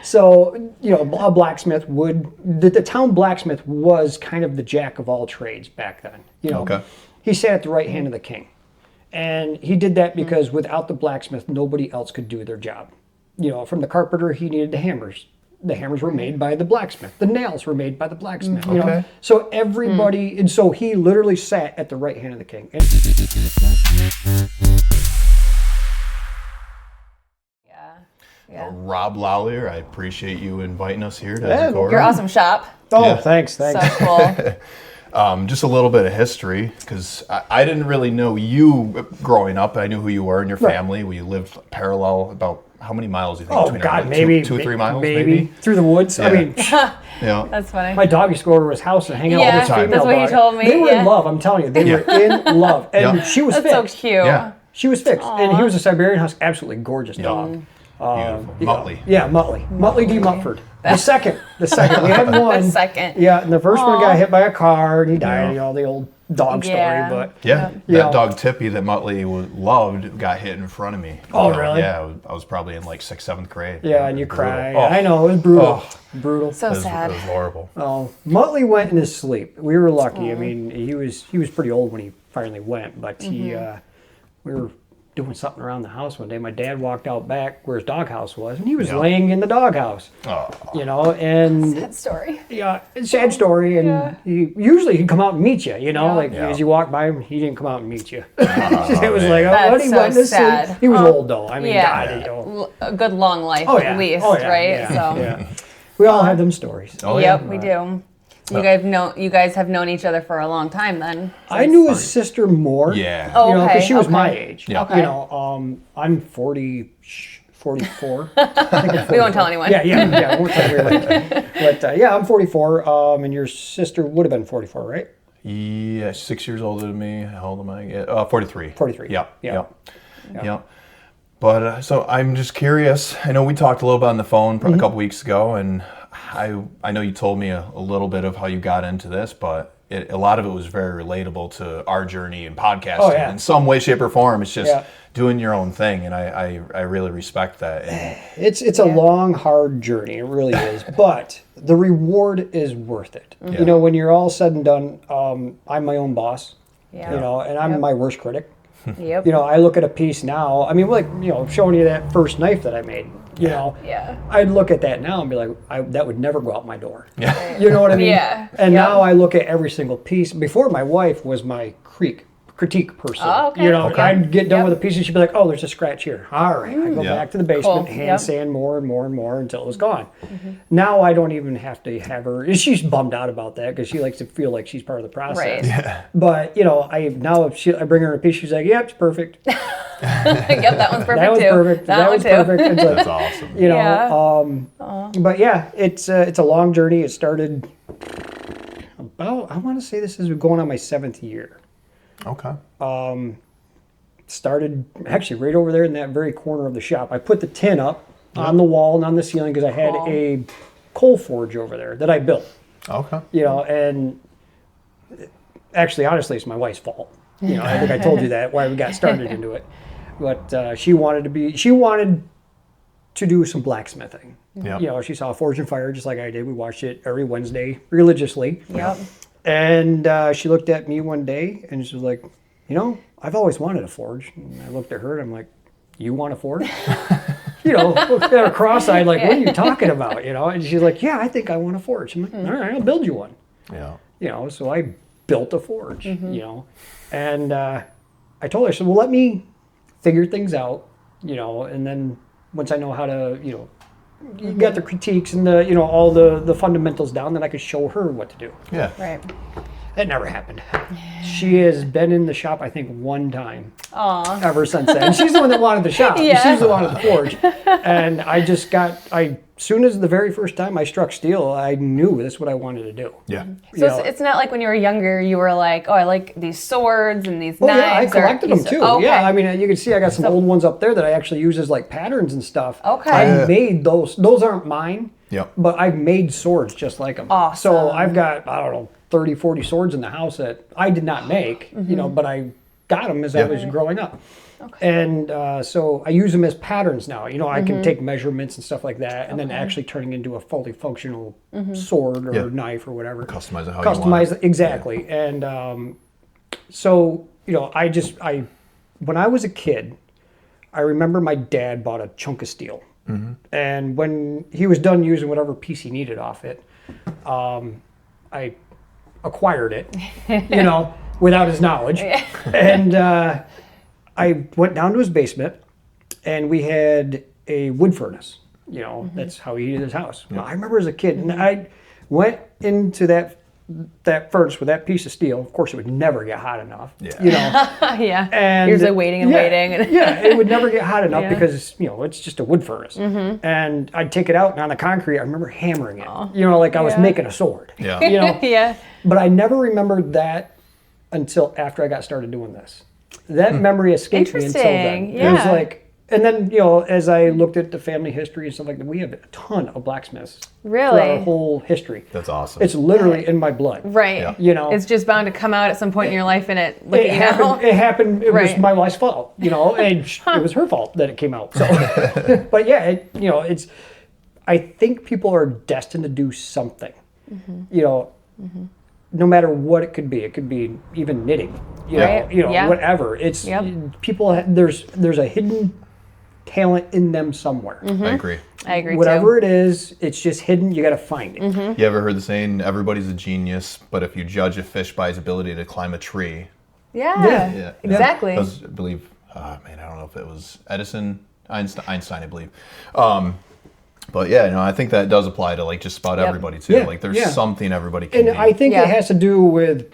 So, a blacksmith the town blacksmith was kind of the jack of all trades back then. Okay. He sat at the right hand of the king. And he did that because without the blacksmith, nobody else could do their job. From the carpenter, he needed the hammers. The hammers were made by the blacksmith. The nails were made by the blacksmith. Okay. So everybody, and so he literally sat at the right hand of the king. And Yeah. Rob Lallier, I appreciate you inviting us here to record. Your awesome shop. Oh, thanks. So cool. Just a little bit of history, because I didn't really know you growing up. I knew who you were and your family. We lived parallel about how many miles do you think? Oh, between God, our, maybe. 2 or 3 miles, maybe. Through the woods. Yeah. I mean, Yeah. That's funny. my dog used to go over to his house and hang out with his female that's what you dog. told me. They were in love, I'm telling you. They were in love. And she was That's fixed. so cute. Yeah. She was fixed. And he was a Siberian Husky, absolutely gorgeous dog. Beautiful. Muttley. Yeah, Muttley. Muttley D. Mutford. The second. We had one. The second. Yeah, and the first one got hit by a car and he died. The old dog story. But That dog Tippy that Muttley loved got hit in front of me. Oh, really? Yeah, I was probably in like 6th, 7th grade. yeah, and you cry. Oh. I know, it was brutal. Brutal. So It was sad. horrible. Oh, Muttley went in his sleep. We were lucky. I mean, he was pretty old when he finally went, but we were doing something around the house one day. My dad walked out back where his doghouse was, and he was laying in the doghouse. Oh. And Sad story. yeah, sad story. And he'd come out and meet you. As you walk by him, he didn't come out and meet you. It was like, That's he so went to sad. sleep. He was old though. I mean, Yeah. God, A good long life at least, Oh, yeah, right? yeah, So. yeah. We all have them stories. Oh, Yep, yeah. we do. You guys have known each other for a long time then. I knew his sister more. Yeah. Oh, okay. Because she was okay. my age. Yeah. Okay. I'm 44. We won't tell anyone. Yeah, won't tell everyone. But I'm 44, and your sister would have been 44, right? Yeah, 6 years older than me. How old am I? 43. 43. Yeah. But so I'm just curious. I know we talked a little bit on the phone a couple weeks ago, and I know you told me a little bit of how you got into this, but a lot of it was very relatable to our journey in podcasting. Oh, yeah. In some way, shape, or form. It's just doing your own thing, and I really respect that. And It's a long, hard journey. It really is. But the reward is worth it. When you're all said and done, I'm my own boss. Yeah. And I'm my worst critic. Yep. I look at a piece now. I mean, showing you that first knife that I made. Yeah. I'd look at that now and be like, that would never go out my door. Yeah. You know what I mean? Yeah. And now I look at every single piece. Before, my wife was my critique person. Oh, okay. I'd get done with a piece and she'd be like, oh, there's a scratch here. All right. I go back to the basement, Cool. hand sand more and more and more until it was gone. Now I don't even have to have her. She's bummed out about that because she likes to feel like she's part of the process. Right. Yeah. But, I bring her a piece, she's like, yep, it's perfect. Yep, that one's perfect That was too. perfect. That was too. perfect. It's like, That's awesome. but it's a long journey. It started about, I want to say this is going on my 7th year. Okay. Started actually right over there in that very corner of the shop. I put the tin up on the wall and on the ceiling because I had a coal forge over there that I built. Okay. And actually, honestly, it's my wife's fault. I think I told you that, why we got started into it. But she wanted to do some blacksmithing. Yep. She saw Forge and Fire just like I did. We watched it every Wednesday religiously. Yep. And she looked at me one day and she was like, I've always wanted a forge. And I looked at her and I'm like, you want a forge? Looked at her cross-eyed like, what are you talking about? And she's like, yeah, I think I want a forge. I'm like, all right, I'll build you one. Yeah. So I built a forge, and I told her, I said, well, let me figure things out, and then once I know how to, you got the critiques and the, all the fundamentals down, then I could show her what to do. Yeah. Right. That never happened. She has been in the shop, I think, one time. Aw. Ever since then. She's the one that wanted the shop. Yeah. She's the one with the forge. And as soon as the very first time I struck steel, I knew this is what I wanted to do. Yeah. So it's not like when you were younger, you were like, oh, I like these swords and these Oh, knives. yeah, I collected them too. Oh, okay. Yeah, I mean, you can see I got some old ones up there that I actually use as like patterns and stuff. Okay. I made those. Those aren't mine. Yep. But I've made swords just like them. Awesome. So I've got, 30, 40 swords in the house that I did not make, but I got them as I was growing up. And so I use them as patterns now. You know, I can take measurements and stuff like that, and then actually turning into a fully functional sword or knife or whatever. Customize it how you want Customize it, exactly. And so, you know, when I was a kid, I remember my dad bought a chunk of steel. And when he was done using whatever piece he needed off it, I acquired it, you know, without his knowledge. And I went down to his basement, and we had a wood furnace. You know, that's how he heated his house. Well, I remember as a kid, and I went into that furnace with that piece of steel. Of course, it would never get hot enough. Yeah. You know. And you're just like waiting and waiting. It would never get hot enough because, you know, it's just a wood furnace. And I'd take it out, and on the concrete, I remember hammering it. You know, like I was making a sword. Yeah. You know. But I never remembered that until after I got started doing this. That memory escaped me until then. It was like, and then, you know, as I looked at the family history and stuff like that, we have a ton of blacksmiths. Really? Throughout our whole history. That's awesome. It's literally in my blood. Right. Yeah. You know, it's just bound to come out at some point in your life, and it happened. It happened. It was my wife's fault. You know, and it was her fault that it came out. So, but yeah, you know, it's. I think people are destined to do something. You know, no matter what it could be. It could be even knitting. You know, whatever. It's people. There's a hidden talent in them somewhere. I agree. Whatever it is, it's just hidden. You got to find it. You ever heard the saying, everybody's a genius, but if you judge a fish by his ability to climb a tree. Yeah. Exactly. I believe, I don't know if it was Einstein, I believe. But yeah, you know, I think that does apply to like just about everybody too. Like there's something everybody can do. And I think it has to do with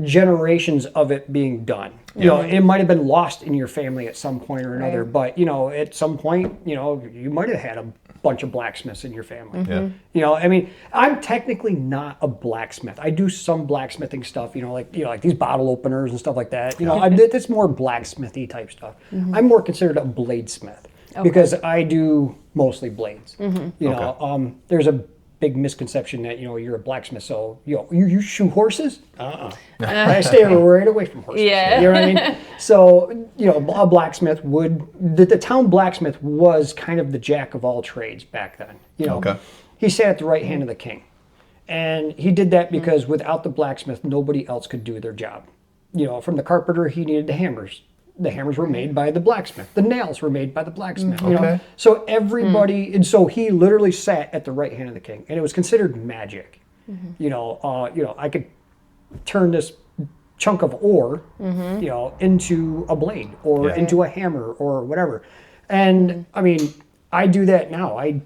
generations of it being done. You know, it might have been lost in your family at some point or another, but you know, at some point, you know, you might have had a bunch of blacksmiths in your family. You know, I mean, I'm technically not a blacksmith. I do some blacksmithing stuff, you know, like these bottle openers and stuff like that. You know, that's more blacksmithy type stuff. I'm more considered a bladesmith because I do mostly blades. You know, there's a big misconception that, you know, you're a blacksmith, so you shoe horses? I stay right away from horses. You know what I mean? So, you know, a blacksmith the town blacksmith was kind of the jack of all trades back then. You know, he sat at the right hand of the king. And he did that because without the blacksmith, nobody else could do their job. You know, from the carpenter, he needed the hammers. The hammers were made by the blacksmith. The nails were made by the blacksmith. You know? So everybody, and so he literally sat at the right hand of the king, and it was considered magic. You know, I could turn this chunk of ore, you know, into a blade or into a hammer or whatever. And I mean, I do that now. I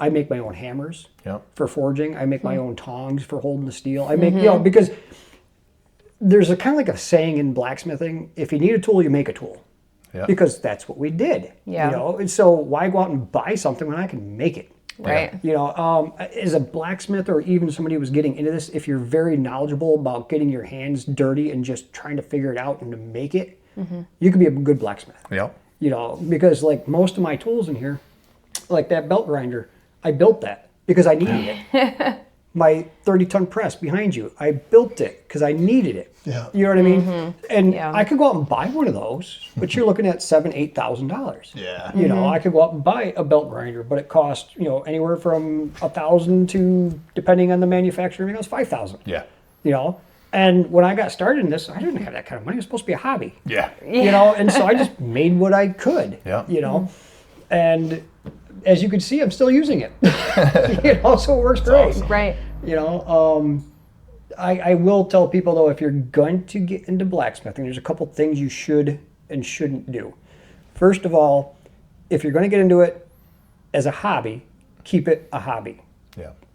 make my own hammers for forging. I make my own tongs for holding the steel. I make, you know, because there's a kind of like a saying in blacksmithing, if you need a tool, you make a tool. Because that's what we did. You know, and so why go out and buy something when I can make it? Right. You know, as a blacksmith or even somebody who's getting into this, if you're very knowledgeable about getting your hands dirty and just trying to figure it out and to make it, you can be a good blacksmith. You know, because like most of my tools in here, like that belt grinder, I built that because I needed it. My 30-ton press behind you, I built it because I needed it. You know what I mean? And I could go out and buy one of those, but you're looking at $7,000, $8,000. You know, I could go out and buy a belt grinder, but it costs, you know, anywhere from $1,000 to, depending on the manufacturer, it was $5,000. You know, and when I got started in this, I didn't have that kind of money. It was supposed to be a hobby. You know, and so I just made what I could. You know, and as you can see, I'm still using it. You know, so it works great. Awesome. Right. You know, I will tell people though, if you're going to get into blacksmithing, there's a couple things you should and shouldn't do. First of all, if you're going to get into it as a hobby, keep it a hobby.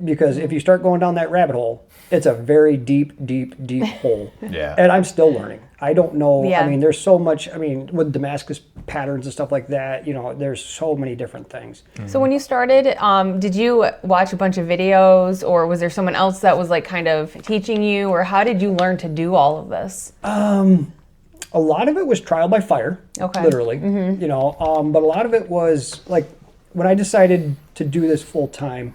Because if you start going down that rabbit hole, it's a very deep hole. And I'm still learning. I don't know. I mean, there's so much. I mean, with Damascus patterns and stuff like that, you know, there's so many different things. So when you started, did you watch a bunch of videos, or was there someone else that was like kind of teaching you, or how did you learn to do all of this? A lot of it was trial by fire, literally. You know, but a lot of it was like when I decided to do this full time.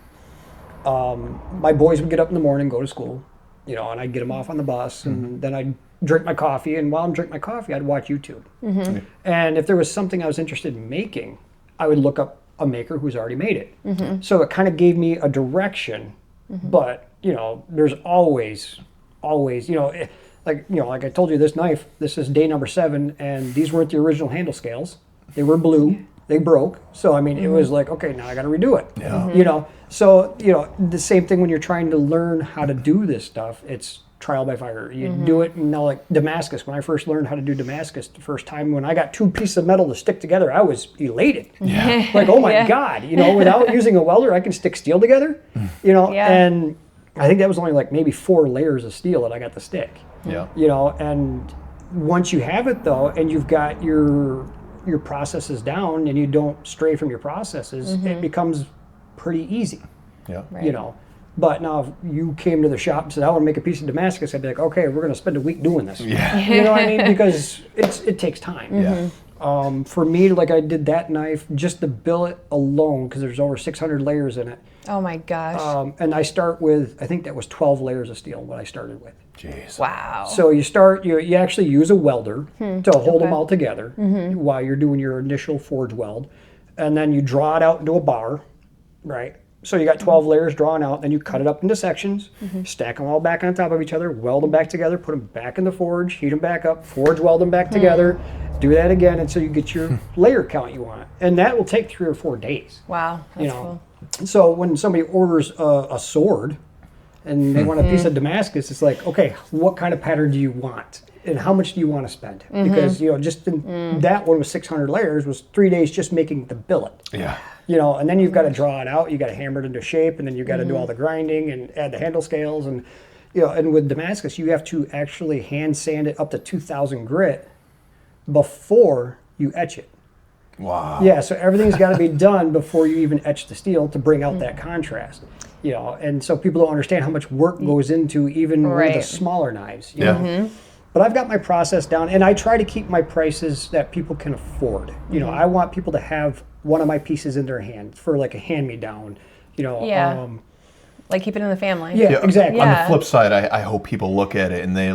My boys would get up in the morning, go to school. you know, and I'd get them off on the bus, and then I'd drink my coffee, and while I'm drinking my coffee, I'd watch YouTube. And if there was something I was interested in making, I would look up a maker who's already made it. So it kind of gave me a direction, but, you know, there's always, you know, like I told you, this knife, this is day number 7, and these weren't the original handle scales. They were blue. They broke. So, I mean, it was like, okay, now I got to redo it. You know, so, you know, the same thing when you're trying to learn how to do this stuff, it's trial by fire. You do it, and now, like Damascus, when I first learned how to do Damascus the first time, when I got 2 pieces of metal to stick together, I was elated. Like, oh my God, you know, without using a welder, I can stick steel together, you know, and I think that was only like maybe 4 layers of steel that I got to stick. You know, and once you have it though, and you've got your processes down, and you don't stray from your processes, it becomes pretty easy. You know, but now if you came to the shop and said, I want to make a piece of Damascus, I'd be like, okay, we're going to spend a week doing this. You know what I mean? Because it takes time. For me, like I did that knife, just the billet alone, because there's over 600 layers in it. Oh my gosh. And I start with, I think that was 12 layers of steel, what I started with. Jeez. Wow. So you actually use a welder to hold them all together while you're doing your initial forge weld. And then you draw it out into a bar, right? So you got 12 layers drawn out, then you cut it up into sections, stack them all back on top of each other, weld them back together, put them back in the forge, heat them back up, forge weld them back together, do that again until you get your layer count you want. And that will take 3 or 4 days. Wow, that's you know? cool. So when somebody orders a sword and they want a piece of Damascus, it's like, okay, what kind of pattern do you want? And how much do you want to spend? Because, you know, just that one with 600 layers was 3 days just making the billet. You know, and then you've got to draw it out, you got to hammer it into shape, and then you've got to do all the grinding and add the handle scales. And, you know, and with Damascus, you have to actually hand sand it up to 2000 grit before you etch it. Wow. Yeah, so everything's got to be done before you even etch the steel to bring out that contrast. You know, and so people don't understand how much work goes into even with the smaller knives. You know? But I've got my process down, and I try to keep my prices that people can afford. You know, I want people to have one of my pieces in their hand for like a hand-me-down. You know, like keep it in the family. Yeah, exactly. On the flip side, I hope people look at it and they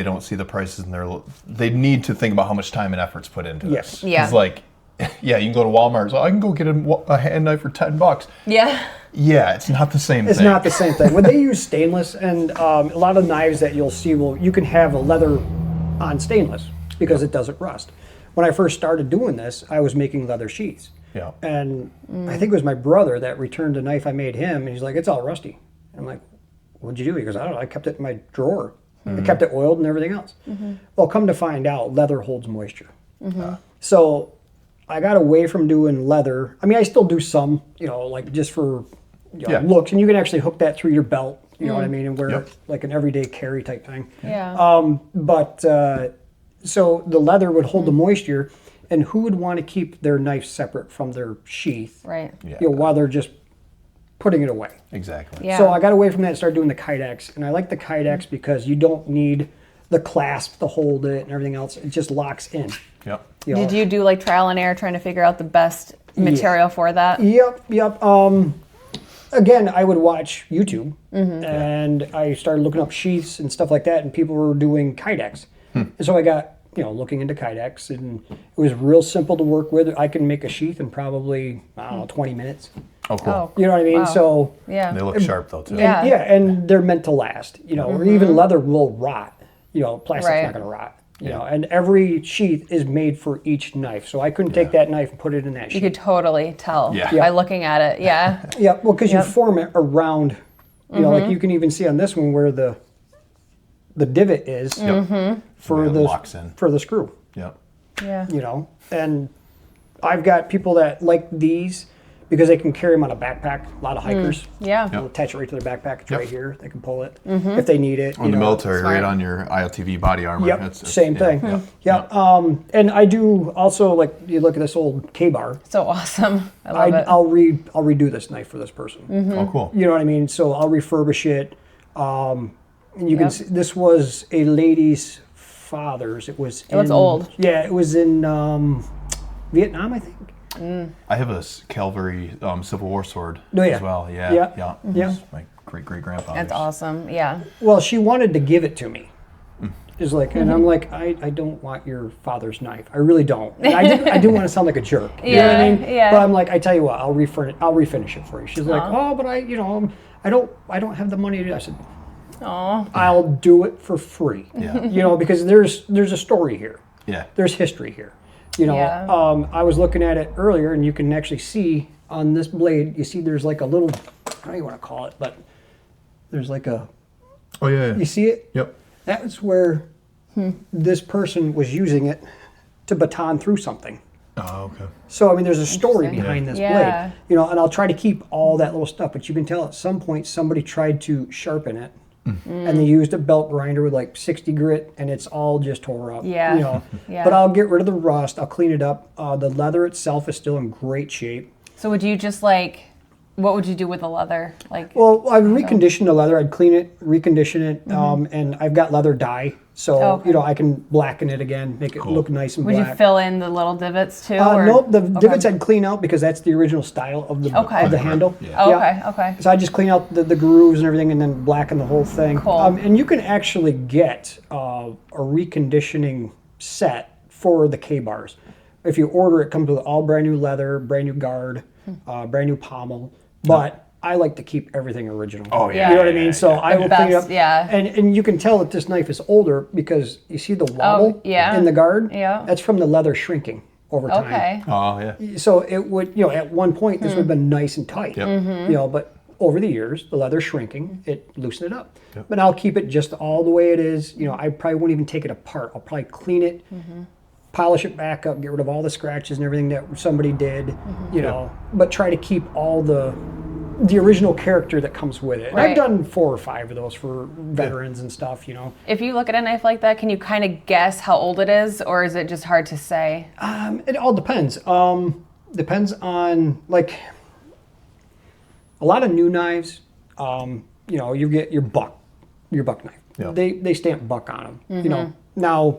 don't see the prices, and they need to think about how much time and effort's put into this. Because like, you can go to Walmart. So I can go get a hand knife for $10. Yeah, it's not the same thing. It's not the same thing. When they use stainless, and a lot of knives that you'll see, you can have a leather on stainless because it doesn't rust. When I first started doing this, I was making leather sheaths. And I think it was my brother that returned a knife I made him, and he's like, it's all rusty. I'm like, what'd you do? He goes, I don't know, I kept it in my drawer. I kept it oiled and everything else. Well, come to find out, leather holds moisture. So I got away from doing leather. I mean, I still do some, you know, like just for looks, and you can actually hook that through your belt, you know what I mean, and wear it like an everyday carry type thing. So the leather would hold the moisture, and who would want to keep their knife separate from their sheath, you know, while they're just putting it away? Exactly. So I got away from that and started doing the Kydex, and I like the Kydex because you don't need the clasp to hold it and everything else. It just locks in. You know? Did you do like trial and error trying to figure out the best material for that? Again, I would watch YouTube, and I started looking up sheaths and stuff like that, and people were doing Kydex. And so I got, you know, looking into Kydex, and it was real simple to work with. I can make a sheath in probably, I don't know, 20 minutes. Oh, cool. You know what I mean? So they look sharp though too. And they're meant to last. You know, or even leather will rot. You know, plastic's not going to rot. You know, and every sheath is made for each knife. So I couldn't take that knife and put it in that sheath. You could totally tell by looking at it. Well, because you form it around. You know, like you can even see on this one where the divot is for the screw. You know, and I've got people that like these because they can carry them on a backpack. A lot of hikers. They'll attach it right to their backpack. It's right here. They can pull it if they need it. On the military, right on your ILTV body armor. Same thing. And I do also, like, you look at this old K-bar. So awesome. I love it. I'll redo this knife for this person. Oh, cool. You know what I mean? So I'll refurbish it. And you can see, this was a lady's father's. It looks old. Yeah, it was in Vietnam, I think. I have a Calvary Civil War sword as well. My great-great-grandfather. That's awesome. Yeah. Well, she wanted to give it to me. Is like, and I'm like, I don't want your father's knife. I really don't. And I didn't want to sound like a jerk. You know what I mean? Yeah. But I'm like, I tell you what, I'll refinish it for you. She's like, oh, but I don't have the money to do. I said, Oh. I'll do it for free. Yeah. You know, because there's a story here. Yeah. There's history here. You know, Yeah. I was looking at it earlier, and you can actually see on this blade. You see, there's like a little, I don't know you want to call it, but there's like a. Oh yeah. You see it? Yep. That's where this person was using it to baton through something. Oh, okay. So, I mean, there's a story behind this Yeah. blade. You know, and I'll try to keep all that little stuff, but you can tell at some point somebody tried to sharpen it, and they used a belt grinder with like 60 grit, and it's all just tore up. Yeah. You know, Yeah. but I'll get rid of the rust. I'll clean it up. The leather itself is still in great shape. So would you just like, what would you do with the leather? Like, Well, I'd recondition the leather. I'd clean it, recondition it, and I've got leather dye, so Okay. you know I can blacken it again, make it look nice and would black. you fill in the little divots too? Or? Nope, the divots I'd clean out because that's the original style of the handle. Yeah. Oh, okay. So I just clean out the grooves and everything, and then blacken the whole thing. Cool. And you can actually get a reconditioning set for the K-bars. If you order it, comes with all brand new leather, brand new guard, brand new pommel. But I like to keep everything original. Oh, yeah. You know what I mean? So I will clean it best, up. yeah. And you can tell that this knife is older because you see the wobble yeah. in the guard? Yeah. That's from the leather shrinking over time. Okay. Oh yeah. So it would, you know, at one point this would have been nice and tight. Yep. You know, but over the years, the leather shrinking, it loosened it up. But I'll keep it just all the way it is. You know, I probably won't even take it apart. I'll probably clean it, polish it back up, get rid of all the scratches and everything that somebody did, you know, but try to keep all the original character that comes with it. And Right. I've done 4 or 5 of those for veterans and stuff, you know. If you look at a knife like that, can you kind of guess how old it is, or is it just hard to say? It all depends. Depends on, like, a lot of new knives, you know, you get your buck knife. Yeah. They stamp buck on them. You know, now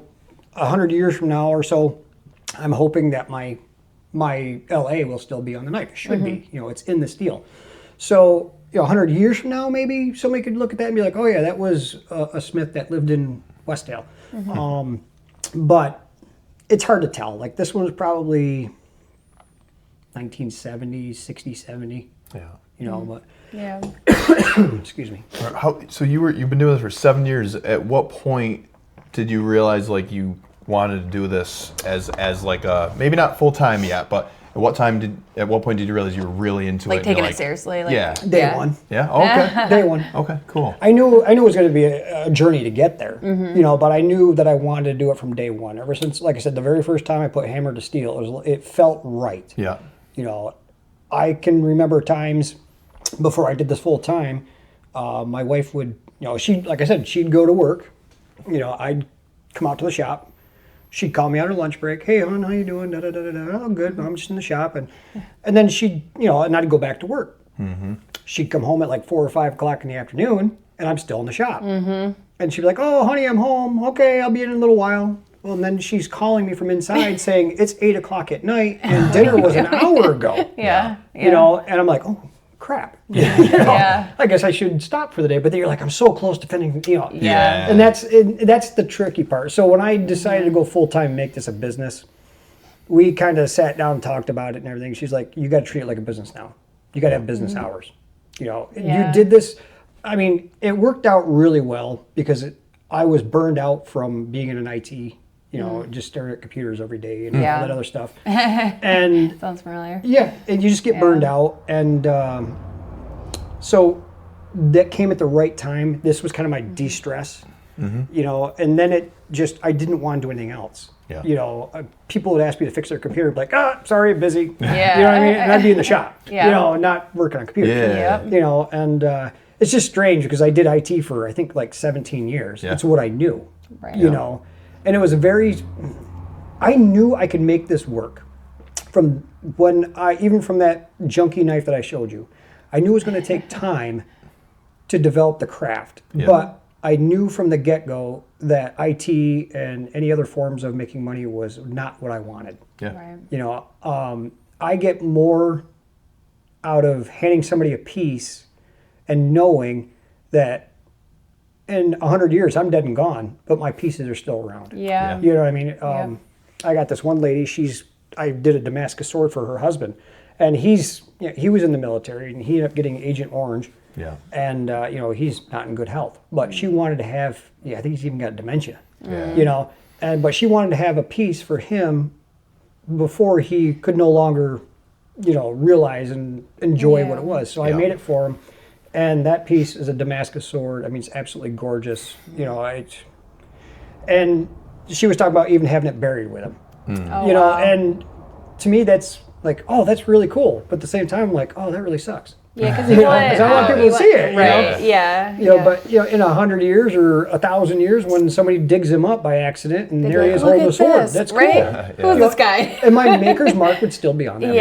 100 years from now or so, I'm hoping that my LA will still be on the knife. It should be. You know, it's in the steel. So, you know, 100 years from now, maybe somebody could look at that and be like, oh yeah, that was a smith that lived in Westdale. But it's hard to tell. Like, this one was probably 1970, 60, 70. Yeah. You know, but Yeah. excuse me. So you've been doing this for 7 years. At what point did you realize like you wanted to do this as like a, maybe not full time yet, but at what point did you realize you were really into Like it? taking You're it seriously. Like, Yeah. Day one. Yeah. Okay. Day one. Okay. Cool. I knew it was going to be a journey to get there, you know, but I knew that I wanted to do it from day one. Ever since, like I said, the very first time I put hammer to steel, it felt right. Yeah. You know, I can remember times before I did this full time, my wife would, you know, like I said, she'd go to work. You know, I'd come out to the shop. She'd call me on her lunch break. Hey, hon, how you doing? Da, da, da, da, da. Oh, good. I'm just in the shop. And then she'd, you know, and I'd go back to work. She'd come home at like 4 or 5 o'clock in the afternoon, and I'm still in the shop. And she'd be like, oh, honey, I'm home. Okay, I'll be in a little while. Well, and then she's calling me from inside saying it's 8 o'clock at night, and dinner was an hour ago. Yeah. You know, and I'm like, oh, crap. You know, Yeah. I guess I should stop for the day. But then you're like, I'm so close to finishing, you know. Yeah. And that's the tricky part. So when I decided to go full time and make this a business, we kind of sat down and talked about it and everything. She's like, you got to treat it like a business now. You got to have business hours. You know, Yeah. you did this. I mean, it worked out really well because I was burned out from being in an IT, you know, just staring at computers every day and all that other stuff. And Sounds familiar. yeah, and you just get burned out. And so that came at the right time. This was kind of my de-stress, you know, and then I didn't want to do anything else. Yeah. You know, people would ask me to fix their computer, like, sorry, busy. Yeah. You know what I mean? And I'd be in the shop, Yeah. you know, not working on computers. Yeah. Yep. You know, and it's just strange because I did IT for, I think, like 17 years. Yeah. It's what I knew, Right. you know, and it was I knew I could make this work from even from that junky knife that I showed you. I knew it was going to take time to develop the craft, but I knew from the get-go that IT and any other forms of making money was not what I wanted. Yeah. Right. You know, I get more out of handing somebody a piece and knowing that in 100 years I'm dead and gone, but my pieces are still around. Yeah. You know what I mean? I got this one lady, I did a Damascus sword for her husband, and he was in the military, and he ended up getting Agent Orange. Yeah. And, he's not in good health. But she wanted to have, I think he's even got dementia. Yeah. But she wanted to have a piece for him before he could no longer, realize and enjoy what it was. So I made it for him. And that piece is a Damascus sword. I mean, it's absolutely gorgeous. And she was talking about even having it buried with him. Oh, wow. And to me, that's like, oh, that's really cool. But at the same time, I'm like, oh, that really sucks. Yeah, because you want I want people to see it, right? Yeah. But in 100 years or 1,000 years, when somebody digs him up by accident and there he is holding a sword, that's cool. Who's this guy? And my maker's mark would still be on that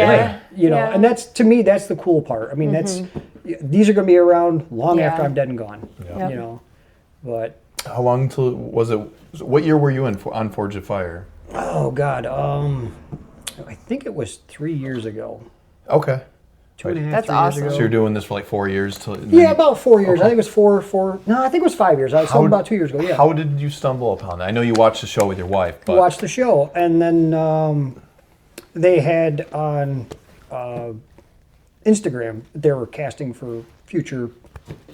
blade. And that's, to me, that's the cool part. I mean, these are going to be around long after I'm dead and gone. But how long till was it? What year were you on Forge of Fire? oh God, I think it was 3 years ago. Okay. 2.5, That's 3 awesome. years So ago. you're doing this for like 4 years till? Yeah, about 4 years. I think it was four. No, I think it was 5 years. I was talking about 2 years ago. Yeah. How did you stumble upon that? I know you watched the show with your wife, but Watched the show, and then they had on Instagram they were casting for future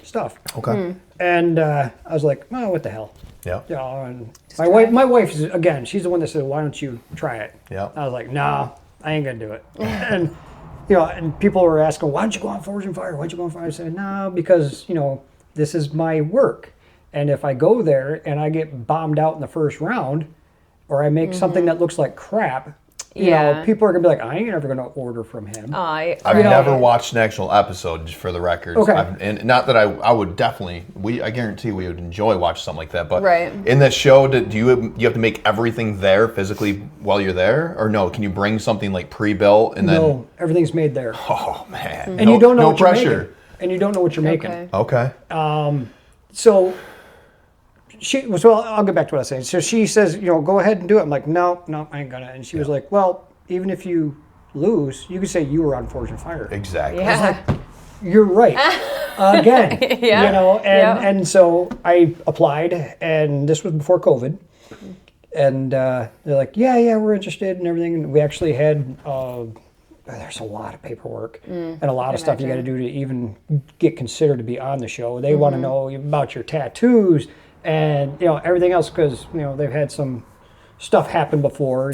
stuff. okay. And I was like, oh, what the hell? Yeah. And my wife is, again, she's the one that said, why don't you try it? Yeah. I was like, no, I ain't gonna do it. And and people were asking, why don't you go on Forge and Fire? Why don't you go on Fire? I said, no, because this is my work, and if I go there and I get bombed out in the first round, or I make something that looks like crap, people are gonna be like, I ain't ever gonna order from him. I've never watched an actual episode, just for the record. Okay. And not that I would definitely, I guarantee we would enjoy watching something like that. But Right. in this show, do you have to make everything there physically while you're there? Or no, can you bring something like pre-built and then? No, everyth's made there. Oh, man. And you don't know no what you're pressure. making. And you don't know what you're making. Okay. So I'll get back to what I was saying. So she says, go ahead and do it. I'm like, no, I ain't gonna. And she was like, well, even if you lose, you could say you were on Forge and Fire. Exactly. Yeah. You're right. Again, Yeah. and so I applied, and this was before COVID. And they're like, yeah, we're interested and everything. And we actually had, there's a lot of paperwork and a lot of stuff you got to do to even get considered to be on the show. They want to know about your tattoos and everything else, because they've had some stuff happen before,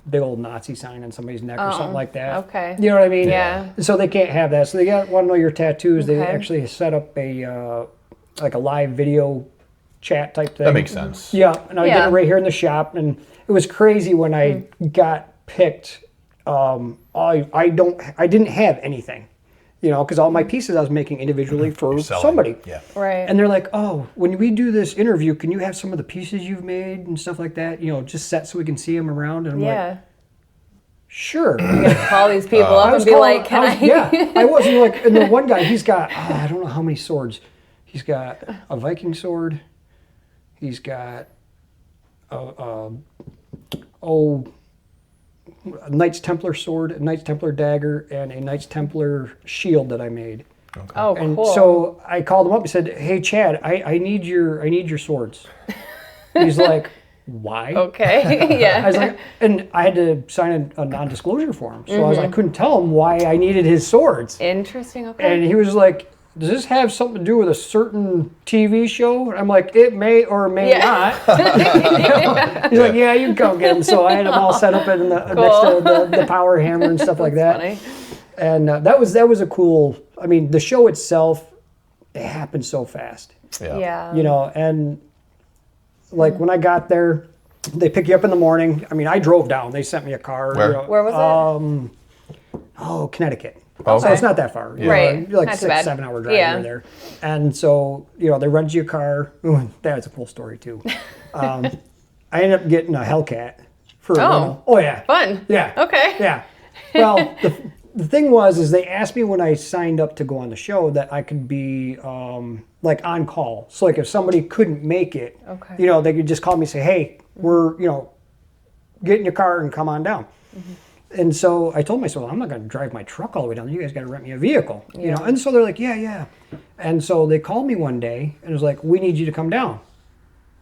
big old Nazi sign on somebody's neck or something like that. Okay. You know what I mean? Yeah. So they can't have that. So they want to know your tattoos. They actually set up a like a live video chat type thing. That makes sense. Yeah, and I did it right here in the shop, and it was crazy when I got picked. I didn't have anything. Because all my pieces I was making individually for somebody. Yeah. Right. And they're like, oh, when we do this interview, can you have some of the pieces you've made and stuff like that, just set so we can see them around? And I'm like, sure. Call these people up and be like, can I? Yeah, I wasn't like, and the one guy, he's got, I don't know how many swords. He's got a Viking sword. He's got a Knights Templar sword, a Knights Templar dagger, and a Knights Templar shield that I made. Okay. Oh, And cool. so I called him up and said, "Hey, Chad, I need your swords." He's like, "Why?" Okay. Yeah. I was like, and I had to sign a non-disclosure form, so I was like, couldn't tell him why I needed his swords. Interesting. Okay. And he was like, does this have something to do with a certain TV show? And I'm like, it may or may not. He's like, yeah, you can come get them. So I had them all set up in next to the power hammer and stuff like that. Funny. And that was a cool. I mean, the show itself, it happened so fast. Yeah. And like when I got there, they pick you up in the morning. I mean, I drove down. They sent me a car. Where? Where was it? Connecticut. Okay. So it's not that far. Right. Like Not too 6, bad. 7 hour drive Yeah. there. And so, they rent you a car. Ooh, that's a cool story too. I ended up getting a Hellcat for a rental. Oh yeah. Fun. Yeah. Okay. Yeah. Well, the thing was they asked me when I signed up to go on the show that I could be like on call. So like if somebody couldn't make it, they could just call me and say, hey, we're, get in your car and come on down. And so I told myself, I'm not going to drive my truck all the way down. You guys got to rent me a vehicle, And so they're like, yeah. And so they called me one day and it was like, we need you to come down.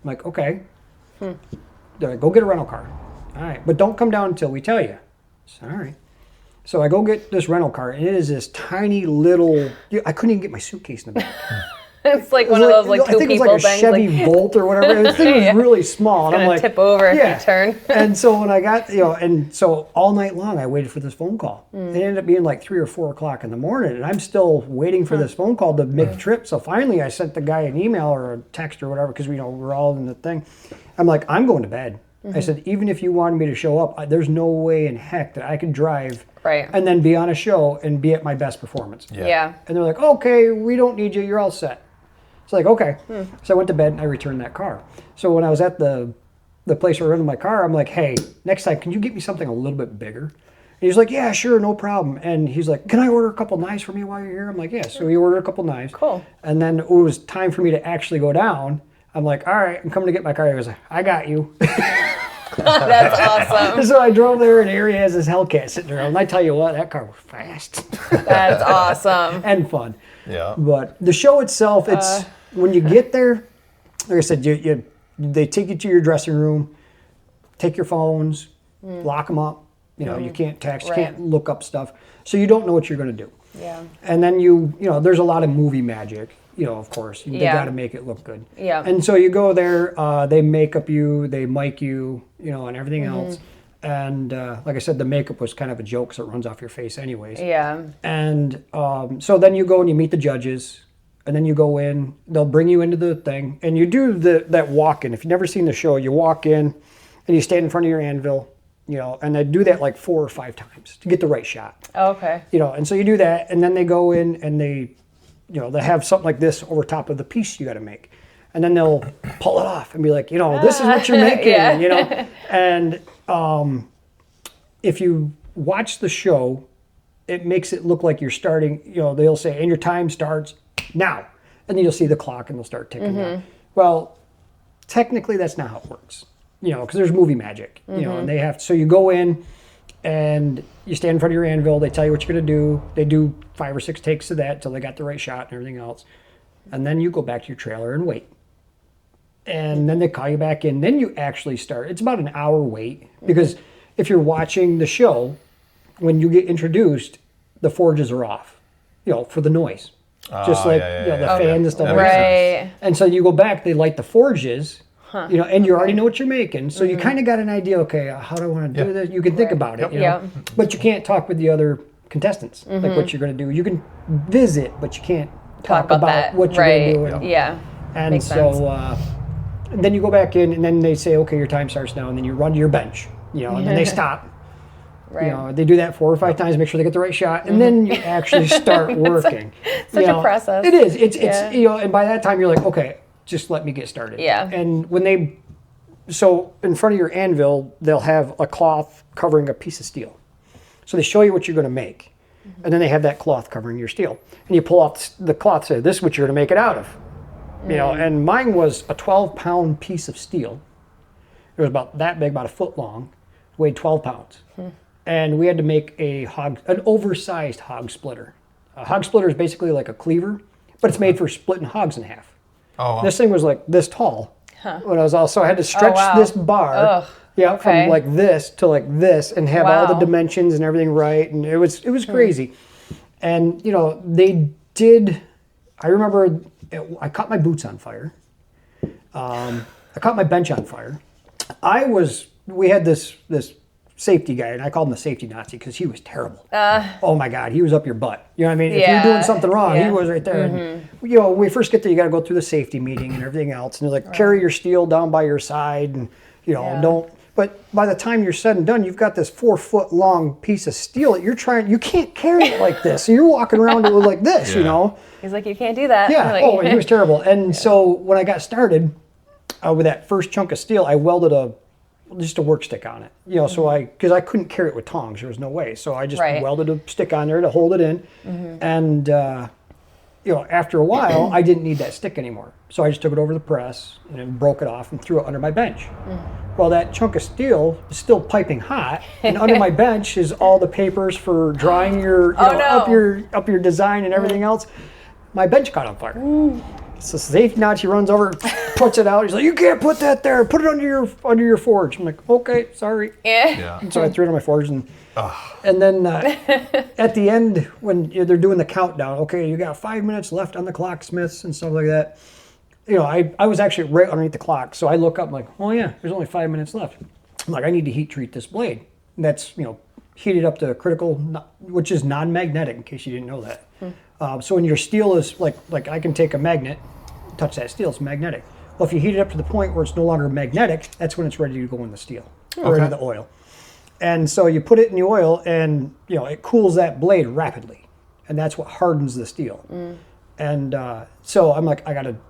I'm like, okay. They're like, go get a rental car. All right, but don't come down until we tell you. So, all right. So I go get this rental car, and it is this tiny little. I couldn't even get my suitcase in the back. It's like one of those like I two think it people was like a things. Chevy Volt or whatever. The thing was really small, and I'm Gonna like, tip over if you turn. And so when I got, and so all night long I waited for this phone call. It ended up being like 3 or 4 o'clock in the morning, and I'm still waiting for this phone call to make the trip. So finally, I sent the guy an email or a text or whatever because we're all in the thing. I'm like, I'm going to bed. I said, even if you wanted me to show up, there's no way in heck that I could drive and then be on a show and be at my best performance. Yeah. And they're like, okay, we don't need you. You're all set. It's like, okay. So I went to bed and I returned that car. So when I was at the place where I rented my car, I'm like, hey, next time, can you get me something a little bit bigger? And he's like, yeah, sure, no problem. And he's like, can I order a couple knives from you while you're here? I'm like, yeah. So he ordered a couple knives. Cool. And then it was time for me to actually go down. I'm like, all right, I'm coming to get my car. He was like, I got you. That's awesome. So I drove there, and here he has his Hellcat sitting there. And I tell you what, that car was fast. That's awesome. And fun. Yeah. But the show itself, it's when you get there, like I said, they take you to your dressing room, take your phones, lock them up. You can't text, you can't look up stuff. So you don't know what you're going to do. Yeah. And then there's a lot of movie magic. Of course, they got to make it look good. Yeah. And so you go there, they make up you, they mic you, and everything else. And like I said, the makeup was kind of a joke, so it runs off your face anyways. Yeah. And so then you go and you meet the judges, and then you go in, they'll bring you into the thing, and you do that walk-in. If you've never seen the show, you walk in, and you stand in front of your anvil, and they do that like 4 or 5 times to get the right shot. Oh, okay. And so you do that, and then they go in and they have something like this over top of the piece you got to make. And then they'll pull it off and be like, this is what you're making, And if you watch the show, it makes it look like you're starting, they'll say, and your time starts now. And then you'll see the clock and they'll start ticking down. Well, technically that's not how it works, because there's movie magic, and they have, so you go in and you stand in front of your anvil, they tell you what you're going to do. They do 5 or 6 takes of that until they got the right shot and everything else. And then you go back to your trailer and wait. And then they call you back in. Then you actually start. It's about an hour wait because if you're watching the show, when you get introduced, the forges are off, for the noise. Just like the fans and stuff like that. Right. And so you go back, they light the forges, and you already know what you're making. So you kind of got an idea, okay, how do I want to do this? You can think about it, but you can't talk with the other contestants, like what you're going to do. You can visit, but you can't talk about what you're going to do. Yeah. And makes so then you go back in, and then they say, okay, your time starts now, and then you run to your bench, and then they stop. Right. They do that 4 or 5 times, make sure they get the right shot, and then you actually start working. Such a process. It is. It's and by that time you're like, okay, just let me get started. Yeah. And when so in front of your anvil, they'll have a cloth covering a piece of steel. So they show you what you're going to make, and then they have that cloth covering your steel, and you pull off the cloth, say, this is what you're going to make it out of. And mine was a 12-pound piece of steel. It was about that big, about a foot long, weighed 12 pounds. And we had to make an oversized hog splitter. A hog splitter is basically like a cleaver, but it's made for splitting hogs in half. Oh, wow. This thing was like this tall. When I was also, I had to stretch this bar, from like this to like this, and have all the dimensions and everything right, and it was crazy. And they did. I remember I caught my boots on fire. I caught my bench on fire. We had this safety guy, and I called him the safety Nazi because he was terrible. Oh my God, he was up your butt. You know what I mean? If you're doing something wrong, he was right there. And, when we first get there, you got to go through the safety meeting and everything else. And they're like, carry your steel down by your side, and don't. But by the time you're said and done, you've got this 4-foot long piece of steel that you can't carry it like this. So you're walking around with it like this, He's like, you can't do that. Yeah. Like, And he was terrible. And so when I got started with that first chunk of steel, I welded just a work stick on it. Because I couldn't carry it with tongs. There was no way. So I just welded a stick on there to hold it in. And, after a while, I didn't need that stick anymore. So I just took it over to the press and then broke it off and threw it under my bench. Well, that chunk of steel is still piping hot, and under my bench is all the papers for drawing up your design and everything else. my bench caught on fire. So safety knot, he runs over, puts it out. He's like, you can't put that there. Put it under your forge. I'm like, okay, sorry. Yeah. And so I threw it on my forge, and then at the end when they're doing the countdown, okay, you got 5 minutes left on the clock, Smiths and stuff like that. I was actually right underneath the clock, so I look up, I'm like, oh yeah, there's only 5 minutes left. I'm like, I need to heat treat this blade. And that's heated up to critical, which is non-magnetic, in case you didn't know that. So when your steel is like I can take a magnet, touch that steel, it's magnetic. Well, if you heat it up to the point where it's no longer magnetic, that's when it's ready to go in the steel or into the oil. And so you put it in the oil, and it cools that blade rapidly, and that's what hardens the steel. And so I'm like,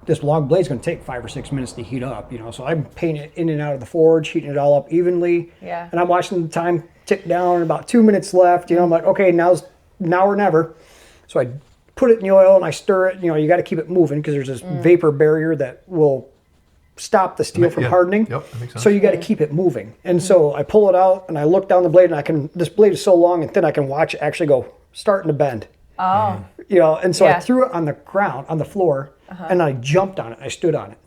this long blade's going to take 5 or 6 minutes to heat up, So I'm painting it in and out of the forge, heating it all up evenly. Yeah. And I'm watching the time tick down, about 2 minutes left. I'm like, okay, now or never. So I put it in the oil and I stir it. You got to keep it moving because there's this vapor barrier that will stop the steel from hardening. Yep, that makes sense. So you got to keep it moving. And so I pull it out and I look down the blade, and this blade is so long and thin I can watch it actually go starting to bend. Oh. And so I threw it on the ground, on the floor, and I jumped on it. I stood on it.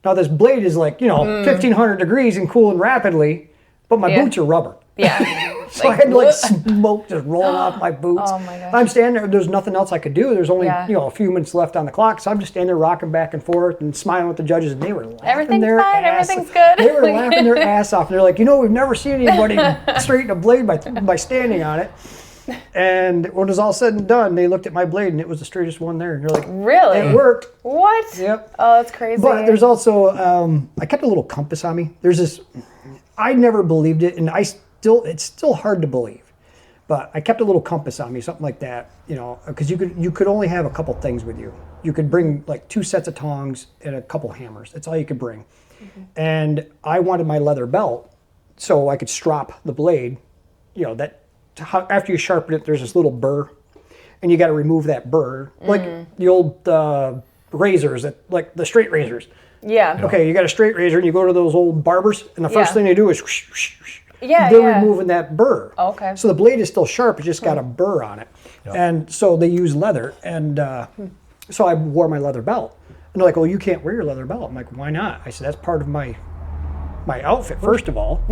Now this blade is 1,500 degrees and cooling rapidly, but my boots are rubber. Yeah. So I had smoke just rolling off my boots. Oh my gosh. I'm standing there. There's nothing else I could do. There's only a few minutes left on the clock, so I'm just standing there rocking back and forth and smiling with the judges, and they were laughing Everything's their fine. ass. Everything's good. They were laughing their ass off. And they're like, we've never seen anybody straighten a blade by standing on it. And when it was all said and done, they looked at my blade, and it was the straightest one there. And they're like, really? It worked. What? Yep. Oh, that's crazy. But there's also, I kept a little compass on me. There's this, I never believed it, and it's still hard to believe. But I kept a little compass on me, something like that, because you could only have a couple things with you. You could bring 2 sets of tongs and a couple hammers. That's all you could bring. And I wanted my leather belt so I could strop the blade. After you sharpen it, there's this little burr, and you got to remove that burr, like the old razors, like the straight razors. Yeah. Okay, you got a straight razor, and you go to those old barbers, and the first thing they do is Yeah, they're removing that burr. Oh, okay. So the blade is still sharp, it just got a burr on it. Yep. And so they use leather, and so I wore my leather belt. And they're like, well, you can't wear your leather belt. I'm like, why not? I said, that's part of my outfit, first of all.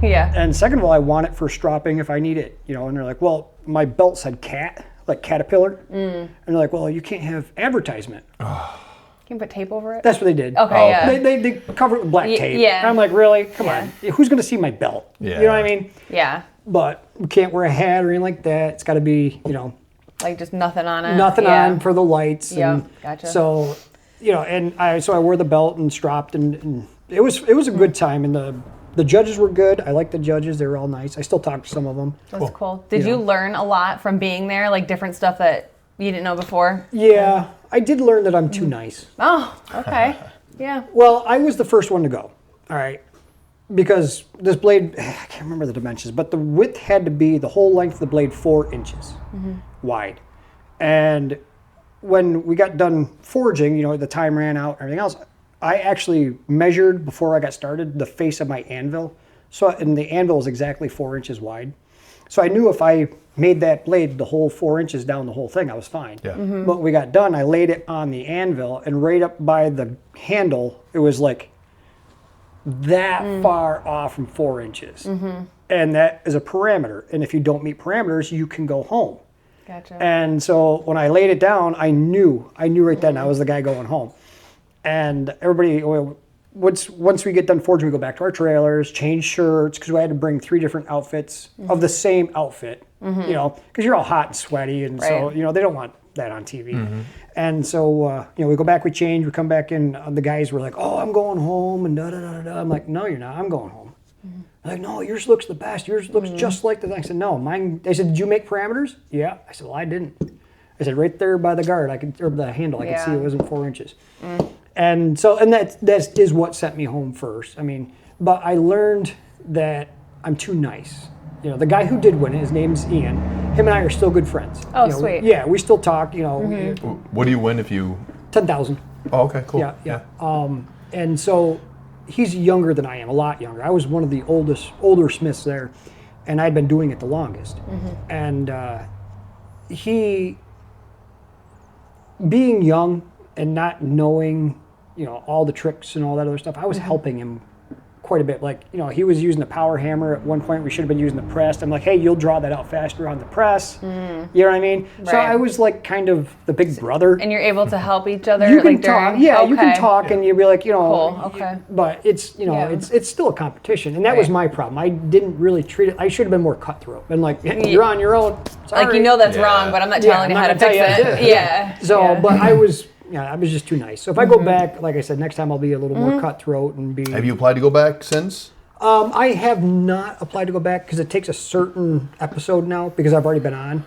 Yeah. And second of all, I want it for stropping if I need it. And they're like, well, my belt said cat, like caterpillar. And they're like, well, you can't have advertisement. Can you put tape over it? That's what they did. Okay, yeah. They cover it with black tape. yeah. And I'm like, really? Come on. Who's going to see my belt? Yeah. You know what I mean? Yeah. But we can't wear a hat or anything like that. It's got to be, Like just nothing on it. nothing on for the lights. Yeah, And gotcha. So, and I wore the belt and stropped, and it was a good time. And the judges were good. I liked the judges. They were all nice. I still talk to some of them. That's cool. Did you learn a lot from being there? Like different stuff that you didn't know before? Yeah, I did learn that I'm too nice. Oh, okay. Yeah. Well, I was the first one to go. All right. Because this blade, I can't remember the dimensions, but the width had to be the whole length of the blade 4 inches wide. And when we got done forging, the time ran out and everything else, I actually measured before I got started the face of my anvil. And the anvil is exactly 4 inches wide. So I knew if I made that blade the whole 4 inches down the whole thing, I was fine. Yeah. But when we got done, I laid it on the anvil, and right up by the handle, it was like that far off from 4 inches. And that is a parameter. And if you don't meet parameters, you can go home. Gotcha. And so when I laid it down, I knew right then I was the guy going home. And everybody, once we get done forging, we go back to our trailers, change shirts, because we had to bring 3 different outfits of the same outfit, because you're all hot and sweaty, and so, they don't want that on TV. And so, we go back, we change, we come back in, the guys were like, oh, I'm going home, and da-da-da-da-da. I'm like, no, you're not, I'm going home. They're like, no, yours looks the best, yours looks just like the thing. I said, no, mine, they said, did you make parameters? Yeah. I said, well, I didn't. I said, right there by the guard, or the handle, I could see it wasn't 4 inches. And so, and that is what sent me home first. I mean, but I learned that I'm too nice. The guy who did win it, his name's Ian. Him and I are still good friends. Oh, sweet. Yeah, we still talk. What do you win if you? 10,000. Oh, okay, cool. Yeah. And so he's younger than I am, a lot younger. I was one of the older smiths there, and I'd been doing it the longest. And he being young and not knowing, all the tricks and all that other stuff, I was helping him quite a bit. Like, he was using the power hammer at one point. We should have been using the press. I'm like, hey, you'll draw that out faster on the press. You know what I mean? Right. So I was like kind of the big brother. And you're able to help each other. You can like, talk, during, you can talk, and you'll be like, Cool. Okay. But it's, it's still a competition, and that was my problem. I didn't really treat it. I should have been more cutthroat, and like, you're on your own. Sorry. Like that's wrong, but I'm not telling you how to fix it. Yeah. So, but I was just too nice. So if I go back, like I said, next time I'll be a little more cutthroat and be. Have you applied to go back since? I have not applied to go back because it takes a certain episode now because I've already been on.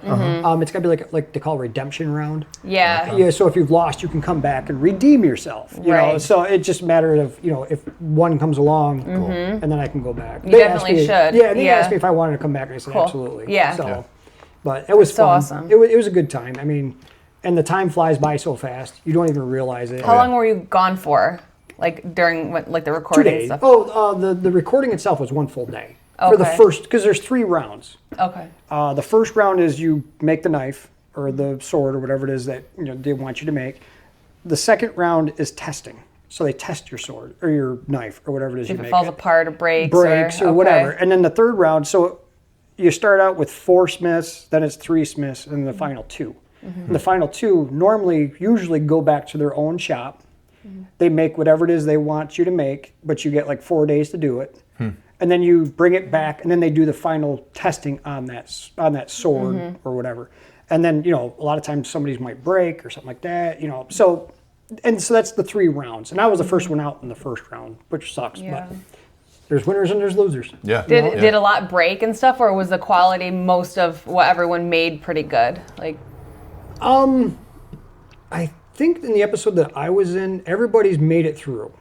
It's got to be like they call it redemption round. Yeah. Yeah. So if you've lost, you can come back and redeem yourself. You know. So it's just a matter of if one comes along, and then I can go back. You definitely should. Yeah. They asked me if I wanted to come back, and I said absolutely. Yeah. So, but it was so fun. Awesome. It was a good time. I mean, and the time flies by so fast you don't even realize it. How long were you gone for? Like during the 2 recording days. stuff? The recording itself was one full day. For the first, because there's 3 rounds. Okay. The first round is you make the knife or the sword or whatever it is that they want you to make. The second round is testing. So they test your sword or your knife or whatever it is you make. If it falls apart or breaks. Or whatever. And then the third round, so you start out with 4 smiths, then it's 3 smiths, and the final 2. And the final 2 usually go back to their own shop. They make whatever it is they want you to make, but you get like 4 days to do it. And then you bring it back, and then they do the final testing on that sword or whatever. And then, a lot of times somebody's might break or something like that, So that's the 3 rounds. And I was the first one out in the first round, which sucks. Yeah. But there's winners and there's losers. Yeah. Did a lot break and stuff, or was the quality most of what everyone made pretty good? Like, I think in the episode that I was in, everybody's made it through.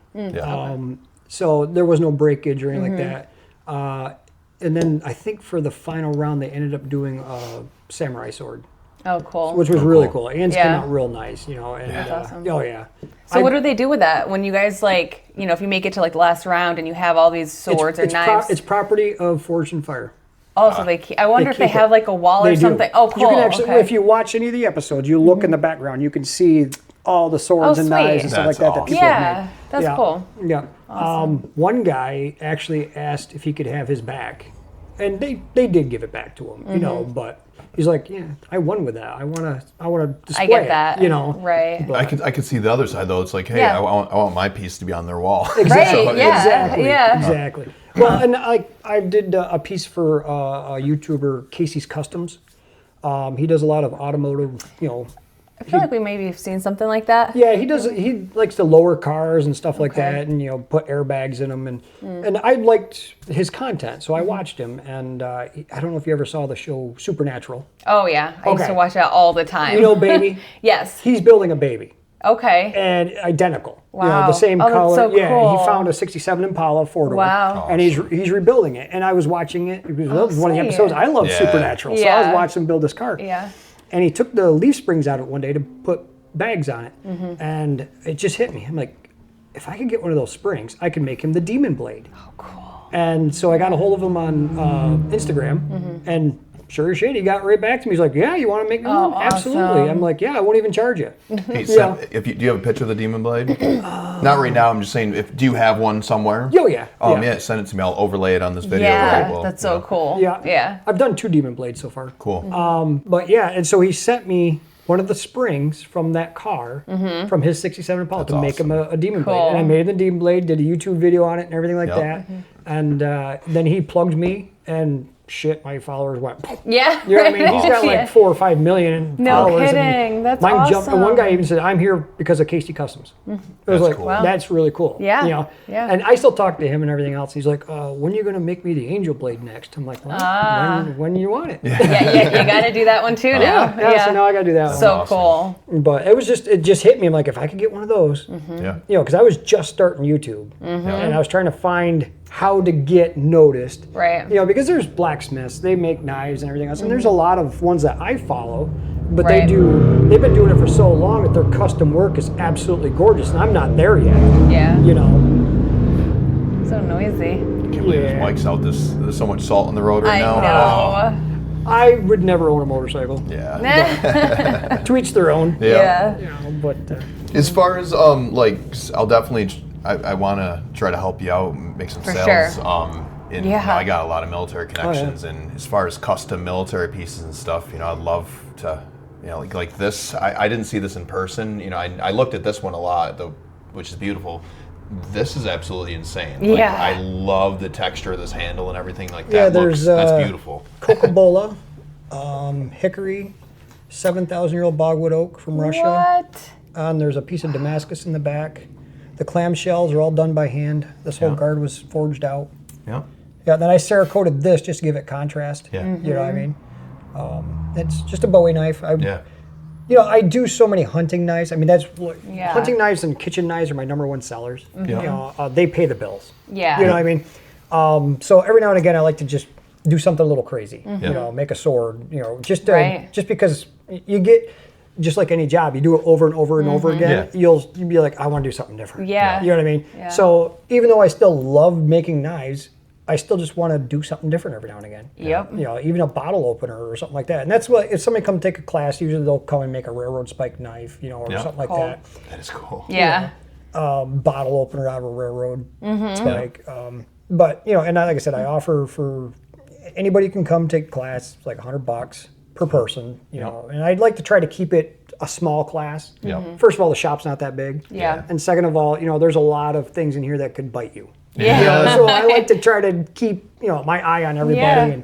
So there was no breakage or anything like that. And then I think for the final round, they ended up doing a samurai sword. Oh, cool. Which was really cool. Anne's came out real nice, And, That's awesome. Oh, yeah. So what do they do with that when you guys if you make it to the last round and you have all these swords or knives? It's property of Forge and Fire. Oh, so I wonder if they have like a wall or something. Oh, cool. You can actually, if you watch any of the episodes, you look in the background, you can see all the swords and knives and stuff like that that people have made. That's cool. Yeah. Awesome. One guy actually asked if he could have his back, and they did give it back to him, but he's like, yeah, I won with that. I want to display I get that. it, Right. But I could see the other side though. It's like, hey, I want my piece to be on their wall. Exactly. Right. Yeah. Exactly. Well, and I did a piece for a YouTuber, Casey's Customs. He does a lot of automotive, I feel like we maybe have seen something like that. Yeah, he does. He likes to lower cars and stuff like that, and put airbags in them, and I liked his content, so I watched him. And I don't know if you ever saw the show Supernatural. Oh yeah, I used to watch that all the time. Baby. Yes. He's building a baby. Okay. And identical. Wow. The same that's color. so Yeah. cool. He found a '67 Impala 4-door. Wow. And he's rebuilding it, and I was watching it. It was one of the sweet. episodes. I love Supernatural, so I was Yeah. watching him build this car. Yeah. And he took the leaf springs out of it one day to put bags on it, and it just hit me. I'm like, if I could get one of those springs, I could make him the Demon Blade. Oh, cool. And so I got a hold of him on Instagram, and sure as shit, he got right back to me. He's like, yeah, you want to make me one? awesome. Absolutely. I'm like, yeah, I won't even charge you. Hey, do you have a picture of the Demon Blade? Not right now. I'm just saying, do you have one somewhere? Oh, yeah. Yeah, send it to me. I'll overlay it on this video. Yeah, that's so cool. Yeah. I've done 2 Demon Blades so far. Cool. But yeah, and so he sent me one of the springs from that car, from his '67 Impala, to make him a Demon Blade. And I made the Demon Blade, did a YouTube video on it and everything like that. And then he plugged me, and shit, my followers went. Yeah. You know what I mean? He's got like 4 or 5 million followers. Kidding. That's mine awesome. jumped, and one guy even said, I'm here because of Casey Customs. It was like, cool. Wow. that's really cool. Yeah. Yeah. And I still talk to him and everything else. He's like, when are you going to make me the Angel Blade next? I'm like, well, when you want it. Yeah, you got to do that one too now. Yeah, so now I got to do that one. So cool. But it just hit me. I'm like, if I could get one of those, because I was just starting YouTube, and I was trying to find how to get noticed. Right. Because there's blacksmiths, they make knives and everything else, and there's a lot of ones that I follow, but Right. they've been doing it for so long that their custom work is absolutely gorgeous, and I'm not there yet. Yeah. So noisy. I can't believe this mic's out. There's so much salt on the road right now. I know. I would never own a motorcycle. Yeah. To each their own. Yeah. You know, but As far as like, I'll definitely. I want to try to help you out, and make some For sales. sure. And you know, I got a lot of military connections, and as far as custom military pieces and stuff, you know, I'd love to, you know, like this. I didn't see this in person. You know, I looked at this one a lot, which is beautiful. This is absolutely insane. Like, Yeah. I love the texture of this handle and everything like that. yeah, there's That's beautiful. Coca-Cola, hickory, 7,000-year-old bogwood oak from Russia. What? And there's a piece of Damascus in the back. The clamshells are all done by hand. This whole guard was forged out. Yeah. Yeah, then I Cerakoted this just to give it contrast. Yeah. You know what I mean? It's just a Bowie knife. Yeah. You know, I do so many hunting knives. I mean, Yeah. hunting knives and kitchen knives are my #1 sellers. Yeah. You know, they pay the bills. Yeah. You know what I mean? So every now and again, I like to just do something a little crazy. Yeah. You know, make a sword. You know, just Right. just because you get. Just like any job, you do it over and over and over again, Yeah. you'll be like, I want to do something different. Yeah. You know what I mean? Yeah. So even though I still love making knives, I still just want to do something different every now and again. Yep. You know, even a bottle opener or something like that. And that's what, if somebody come take a class, usually they'll come and make a railroad spike knife, you know, or Yeah. something like Cool. that. That is cool. Yeah. Bottle opener out of a railroad spike. But, you know, and like I said, I offer for anybody can come take a class. It's like $100 per person, you know, and I'd like to try to keep it a small class. Yeah. First of all, the shop's not that big. Yeah. And second of all, you know, there's a lot of things in here that could bite you. Yeah. You know, so I like to try to keep, you know, my eye on everybody. Yeah.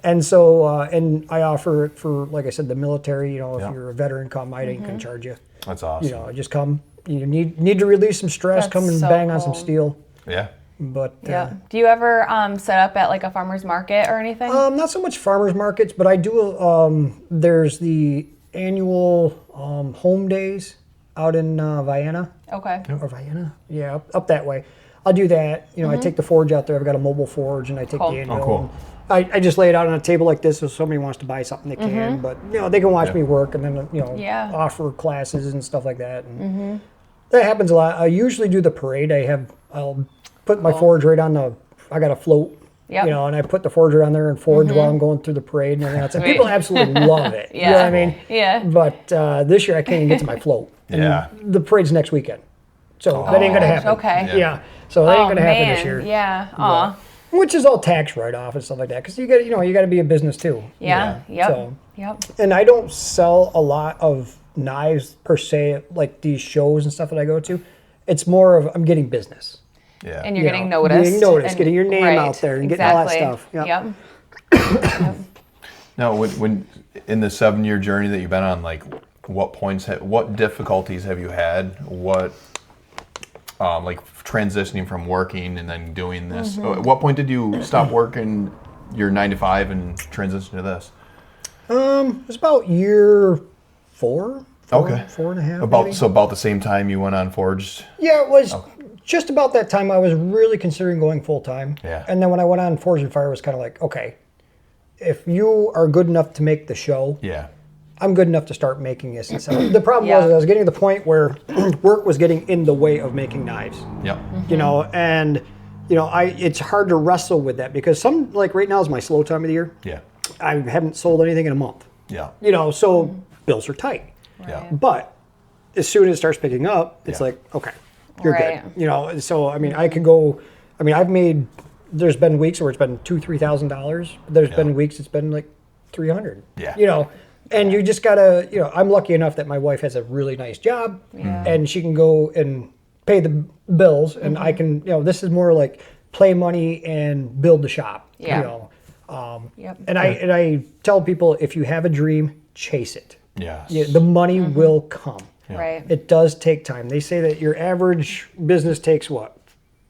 And so, and I offer it for, like I said, the military, you know, if Yeah. you're a veteran, come, I ain't gonna charge you. That's awesome. You know, just come. You need to release some stress, That's come and so bang on some cool. steel. Yeah. But Yeah. Do you ever set up at like a farmer's market or anything? not so much farmers markets, but I do. There's the annual home days out in Vienna. Okay. Or Vienna? Yeah, up that way. I'll do that. You know, I take the forge out there. I've got a mobile forge, and I take Cool. the anvil. Oh, cool. and I just lay it out on a table like this, so if somebody wants to buy something, they can. But you know, they can watch me work, and then you know, Yeah. offer classes and stuff like that. And that happens a lot. I usually do the parade. I'll put my forge right on the. I got a float. Yep. You know, and I put the forge around there and forge while I'm going through the parade and everything else. And Sweet. people absolutely love it. You know Yeah. what I mean? Yeah. But this year I can't even get to my float. And Yeah. the parade's next weekend. So that ain't going to happen. Okay. Yeah. So that ain't Oh going to happen man. this year. Yeah. Aw. Which is all tax write-off and stuff like that. Because you got, you know, you got to be a business too. Yeah. Yep. So- Yep. And I don't sell a lot of knives per se, like these shows and stuff that I go to. It's more of I'm getting business. Yeah. And you're You getting know, noticed. getting noticed, and- getting your name out there and getting all that stuff. Yep. Yep. Now, when in the 7-year journey that you've been on, like, what difficulties have you had? What, like, transitioning from working and then doing this? At what point did you stop working your 9 to 5 and transition to this? It was about year four. Okay. 4.5. About maybe. about the same time you went on Forged. Yeah, it was just about that time I was really considering going full time. Yeah. And then when I went on Forge and Fire, it was kind of like, okay, if you are good enough to make the show, Yeah. I'm good enough to start making this. And so the problem Yeah. was I was getting to the point where work was getting in the way of making knives. Yep. You know, and you know, it's hard to wrestle with that because like right now is my slow time of the year. Yeah. I haven't sold anything in a month. Yeah. You know, so bills are tight. Yeah. But as soon as it starts picking up, it's Yeah. like, okay, you're Right. good. You know, so I mean, I could go. I mean, I've made. There's been weeks where it's been $2,000-3,000. There's been weeks it's been like 300. Yeah. You know, and you just gotta. You know, I'm lucky enough that my wife has a really nice job, and she can go and pay the bills, and I can. You know, this is more like play money and build the shop. Yeah. You know. Yep. And I tell people if you have a dream, chase it. Yes. Yeah, the money will come. Right. It does take time. They say that your average business takes what,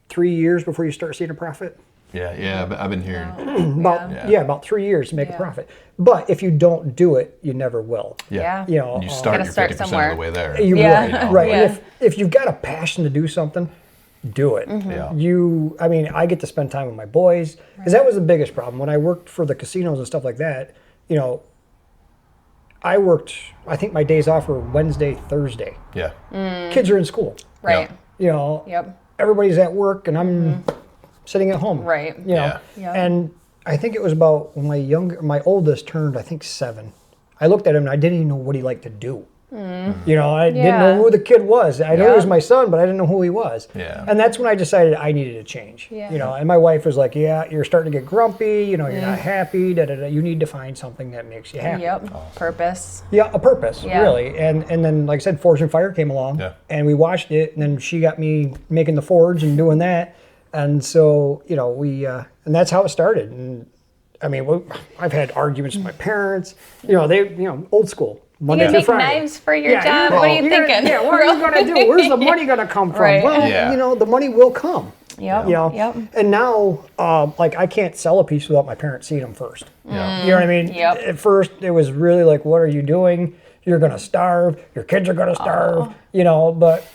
3 years before you start seeing a profit? Yeah. Yeah. I've been hearing. About 3 years to make a Yeah. profit. But if you don't do it, you never will. Yeah. You know, You start Gotta your start 50% somewhere. of the way there. you Yeah. will, You know? right? Yeah. And if you've got a passion to do something, do it. Yeah. I mean, I get to spend time with my boys because that was the biggest problem when I worked for the casinos and stuff like that. You know, I think my days off were Wednesday, Thursday. Yeah. Kids are in school. Right. You know, Yep. everybody's at work and I'm sitting at home. Right. You know, Yeah. Yeah. and I think it was about when my oldest turned, I think 7. I looked at him and I didn't even know what he liked to do. You know, I didn't know who the kid was. I knew he was my son, but I didn't know who he was. Yeah. And that's when I decided I needed to change. Yeah. You know, and my wife was like, "Yeah, you're starting to get grumpy. You know, you're not happy. Da, da, da. You need to find something that makes you happy." Yep. Purpose. Yeah, a purpose, Yeah. really. And then, like I said, Forge and Fire came along, and we watched it. And then she got me making the forge and doing that. And so, you know, and that's how it started. And I mean, I've had arguments with my parents. You know, old school. Monday You through make Friday. knives for your job? What are you thinking? Yeah, what are you going to do? Where's the money going to come from? Right. Well, Yeah. you know, the money will come. Yep. You know, Yep. and now, like, I can't sell a piece without my parents seeing them first. Yeah. You know what I mean? Yep. At first, it was really like, what are you doing? You're going to starve. Your kids are going to starve. You know, but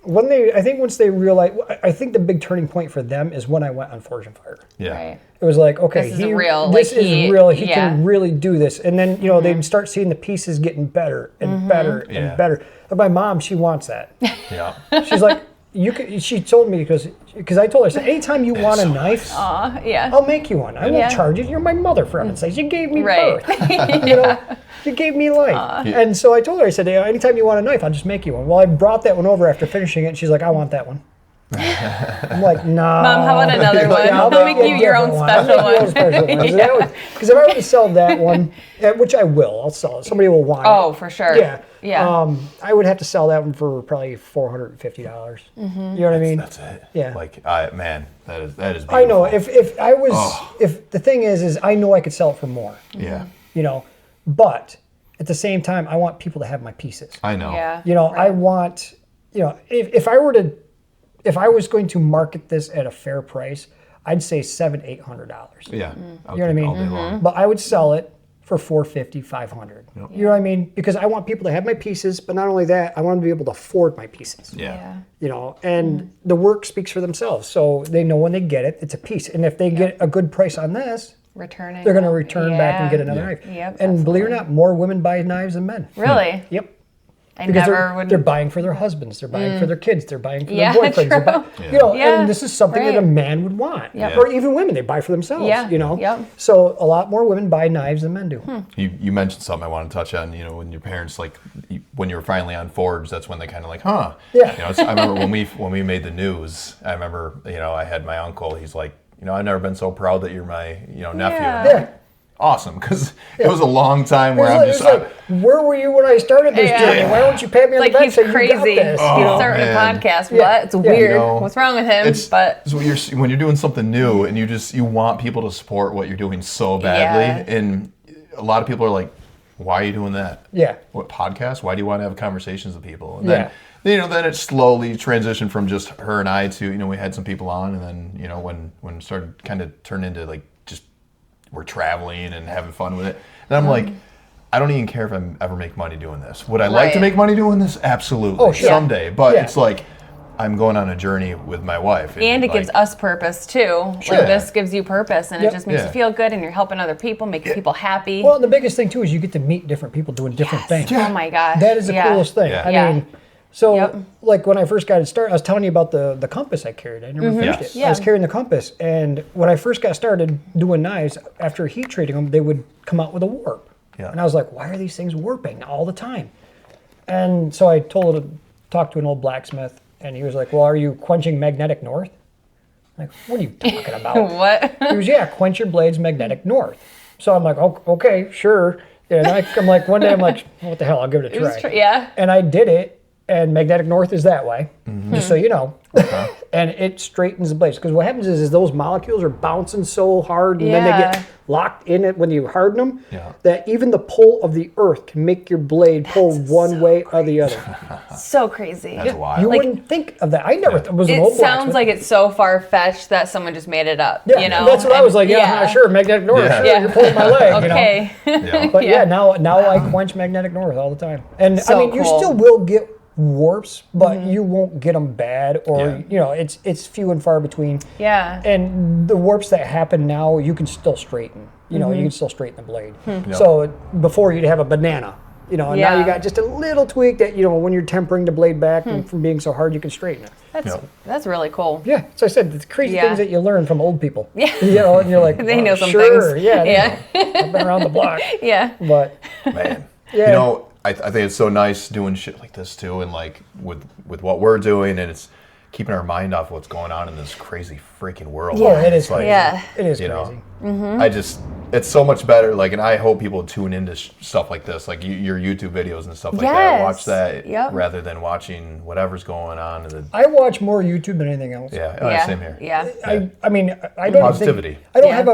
I think once they realize, I think the big turning point for them is when I went on Forge and Fire. Yeah. Right. It was like, okay, This is real. This Like, is real. He yeah. can really do this. And then, you know, they'd start seeing the pieces getting better and better and better. But my mom, she wants that. Yeah. She's like, she told me because I told her, I said, anytime you want a knife, Yeah. I'll make you one. I won't Yeah. charge you. You're my mother, for heaven's sakes. You gave me Right. birth. You know, you gave me life. And so I told her, I said, anytime you want a knife, I'll just make you one. Well, I brought that one over after finishing it. And she's like, I want that one. I'm like, no. Mom, how about another one? I'll I'll make you your own special one. Because if I were to sell that one, which I will, I'll sell it. Somebody will want it. Oh, for sure. Yeah. Yeah. I would have to sell that one for probably $450. You know what I mean? That's it. Yeah. Like, man, that is beautiful. I know. If I was, if the thing is I know I could sell it for more. Yeah. You know, but at the same time, I want people to have my pieces. I know. Yeah. You know, I want, you know, if I was going to market this at a fair price, I'd say $700-800. Yeah. You know what I mean? All day long. But I would sell it for $450, $500. You know what I mean? Because I want people to have my pieces, but not only that, I want them to be able to afford my pieces. Yeah. You know, and the work speaks for themselves. So they know when they get it, it's a piece. And if they get a good price on this, Returning. they're going to return back and get another knife. Yep, and believe it or not, more women buy knives than men. Really? Yep. I Because never would. they're buying for their husbands, they're buying for their kids, they're buying for Yeah, their boyfriends. They're true. you know, Yeah, and this is something that a right. man would want. Yep. Or even women, they buy for themselves, Yeah, you know? yep. So a lot more women buy knives than men do. You mentioned something I want to touch on. You know, when your parents when you were finally on Forge, that's when they kind of like, huh? Yeah. You know, I remember when we made the news. I remember, you know, I had my uncle. He's like, you know, I've never been so proud that you're my, you know, nephew. Yeah. And I'm like, awesome, because it was a long time where I'm It's just like, where were you when I started this journey? Why don't you pat me on Like the back he's and say crazy. you got this? Oh, You know? Starting a man. podcast, Yeah. but it's weird. You know, What's wrong with him? But so when you're doing something new and you want people to support what you're doing so badly, and a lot of people are like, why are you doing that? Yeah. What podcast? Why do you want to have conversations with people? And Yeah. then, you know, then it slowly transitioned from just her and I to, you know, we had some people on, and then, you know, when it started kind of turned into like just we're traveling and having fun with it. And I'm like, I don't even care if I ever make money doing this. Would I like to Right. make money doing this? Absolutely. Oh, sure. Someday. But Yeah. it's like, I'm going on a journey with my wife. and it like, gives us purpose too. Sure. Like this gives you purpose, and Yep. it just makes Yeah. you feel good, and you're helping other people, making people happy. Well, the biggest thing too is you get to meet different people doing different things. Oh my gosh. That is the Yeah. coolest thing. Yeah. I Yeah. mean, so Yep. like when I first got started, I was telling you about the compass I carried. I never finished Yes. it. Yeah. I was carrying the compass, and when I first got started doing knives, after heat treating them, they would come out with a warp. Yeah. And I was like, why are these things warping all the time? And so I talked to an old blacksmith, and he was like, well, are you quenching magnetic north? I'm like, what are you talking about? What? He was, yeah, quench your blades magnetic north. So I'm like, okay, sure. And I'm like, one day I'm like, what the hell, I'll give it a try. Yeah. And I did it, and magnetic north is that way, just so you know. And it straightens the blades. Because what happens is those molecules are bouncing so hard, and then they Yeah. get locked in it when you harden them, Yeah. that even the pull of the earth can make your blade pull one way or the other. So crazy. That's wild. You Like- wouldn't think of that. I never was an It old sounds blacksmith. like it's so far fetched that someone just made it up. Yeah, you know, that's what I was like. Yeah, sure, magnetic north. Yeah. Sure, Yeah. you're pulling my leg. Okay. Yeah. But Yeah. now I quench magnetic north all the time. And So I mean, you cool. still will get warps, but you won't get them bad, or Yeah. you know, it's few and far between. Yeah. And the warps that happen now, you can still straighten. You know, you can still straighten the blade. Yeah. So before you'd have a banana, You know, and now you got just a little tweak that, you know, when you're tempering the blade back and from being so hard, you can straighten it. That's really cool. Yeah, so I said, the crazy things that you learn from old people. Yeah. You know, and you're like, They know some sure, things. yeah, Yeah. I've been around the block. Yeah. But, Man, Yeah. you know, I think it's so nice doing shit like this too, and like with what we're doing, and it's keeping our mind off what's going on in this crazy freaking world. yeah, it is It's like, crazy. Yeah. It is you crazy. know, I just, it's so much better. Like, and I hope people tune into stuff like this, like your YouTube videos and stuff like that. Yes. Watch that Yep. rather than watching whatever's going on. I watch more YouTube than anything else. Yeah. Same here. Yeah. I mean, I don't Positivity. Think, I don't Yeah. have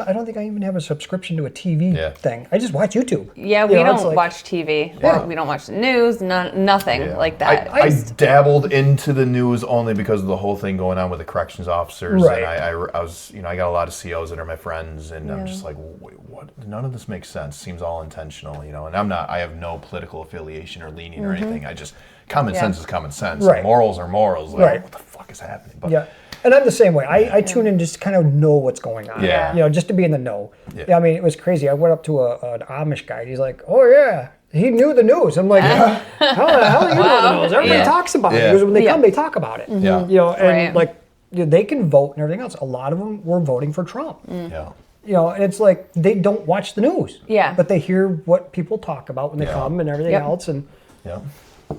I don't think I even have a subscription to a TV thing. I just watch YouTube. Yeah, You we know, it's don't like- watch TV. Yeah. We don't watch the news, nothing like that. I dabbled into the news only because of the whole thing going on with the corrections officers, Right. and I was, you know, I got a lot of COs that are my friends, and I'm just like, wait, what? None of this makes sense. Seems all intentional, you know. And I have no political affiliation or leaning or anything. I just common sense is common sense. Right. Morals are morals. Like, Right. what the fuck is happening? But Yeah. And I'm the same way. I tune in just to kind of know what's going on. Yeah. You know, just to be in the know. Yeah. Yeah. I mean, it was crazy. I went up to an Amish guy. He's like, "Oh yeah, he knew the news." I'm like, "How the hell do you know the news?" Everybody talks about it. Yeah. Because when they come, they talk about it. Yeah. You know, and Right. like they can vote and everything else. A lot of them were voting for Trump. yeah. You know, and it's like they don't watch the news. Yeah. But they hear what people talk about when they come and everything Yep. else. And Yeah.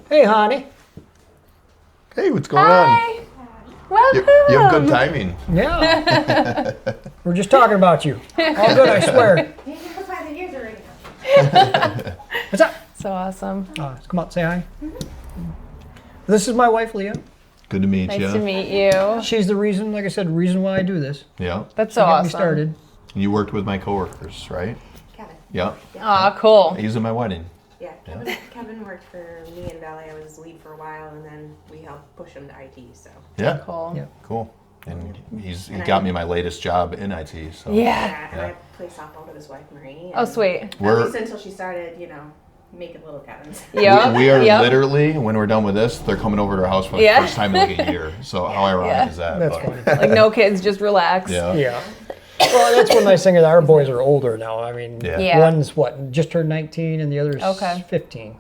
hey, honey. Hey, what's going Hi. Welcome. on? You have good timing. Yeah. We're just talking about you. All good, I swear. What's up? So awesome. Come out, say hi. This is my wife, Leah. Good to meet Nice you. to meet you. She's the reason, like I said, reason why I do this. Yeah. That's She so got awesome. me started. You worked with my coworkers, right? Kevin. Yeah. Aw, cool. He was at my wedding. Yeah, Kevin worked for me and Valley. I was lead for a while, and then we helped push him to IT. So Yeah. Cool. Yeah. Cool. And he got me my latest job in IT. So Yeah. and I play softball with his wife Marie. Oh, and sweet. At We're- least until she started, making little cabins. Yep. we are yep. literally, when we're done with this, they're coming over to our house for the Yeah. first time in like a year. So how ironic Yeah. is that? That's But, funny. Like no kids, just relax. Yeah. Yeah. Well, that's one nice thing is our boys are older now. I mean, Yeah. Yeah. one's just turned 19 and the other's Okay. 15.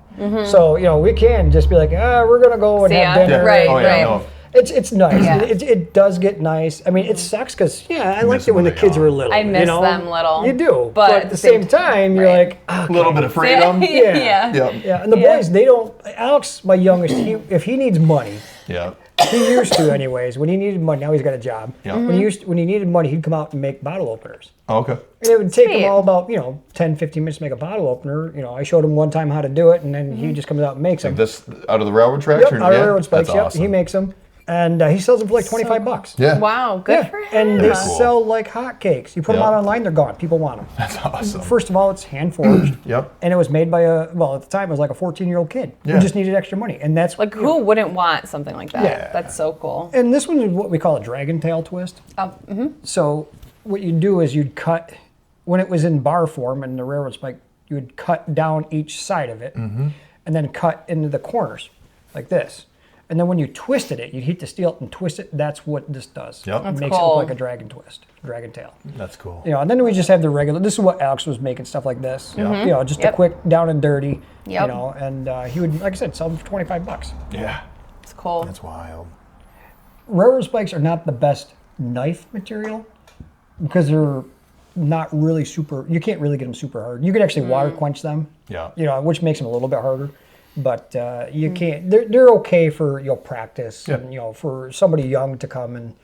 So, we can just be like, we're going to go and See have ya. dinner. Right, Oh, yeah, right. no. It's nice. Yeah. It does get nice. I mean, it sucks because, I liked miss it when the them when kids they're were young. little. I miss you know? them little. You do. But But at the same time, you're right. like, A little bit of freedom. Yeah. Yep. yeah. And the Yeah. boys, they don't, Alex, my youngest, if he needs money, Yeah. he used to anyways, when he needed money, now he's got a job. Yeah. When he needed money, he'd come out and make bottle openers. Oh, okay. And it would take Sweet. him all about, 10, 15 minutes to make a bottle opener. I showed him one time how to do it, and then he just comes out and makes them. This out of the railroad tracks? Yep, or- out of yeah? railroad spikes, That's yep, awesome. he makes them. And he sells them for like 25 bucks. Yeah. Wow, good Yeah, for him. and they Cool. sell like hotcakes. You put them Yeah. out online, they're gone. People want them. That's awesome. First of all, it's hand forged. Yep. And it was made by at the time, it was like a 14-year-old kid Yeah. who just needed extra money. And that's Like who wouldn't want something like that? Yeah. That's so cool. And this one is what we call a dragon tail twist. So what you'd do is you'd cut, when it was in bar form in the railroad spike, you would cut down each side of it and then cut into the corners like this. And then when you twisted it, you'd heat the steel and twist it. That's what this does. Yep. It That's makes it cool. look like a dragon twist, dragon tail. That's cool. And then we just have the regular, this is what Alex was making, stuff like this. Yeah. Just Yep. a quick down and dirty, Yep. and he would, like I said, sell them for 25 bucks. Yeah. It's cool. That's wild. Railroad spikes are not the best knife material because they're not really super, you can't really get them super hard. You can actually water quench them, Yeah. which makes them a little bit harder. But you can't, they're okay for, practice Yeah. and, for somebody young to come and,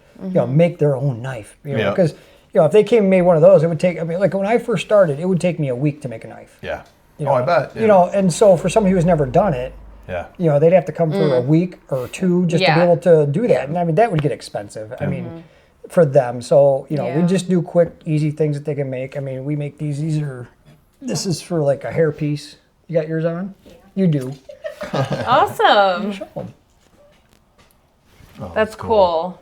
make their own knife. Yeah. Because, if they came and made one of those, it would take, like when I first started, it would take me a week to make a knife. Yeah. You Oh, know, I bet. Yeah. And so for somebody who's never done it, Yeah. they'd have to come for a week or two just to be Yeah. able to do that. And I mean, that would get expensive. I mean, for them. So, we Yeah. just do quick, easy things that they can make. I mean, we make these. This is for like a hair piece. You got yours on? You do. Awesome. Show 'em. Oh, That's cool.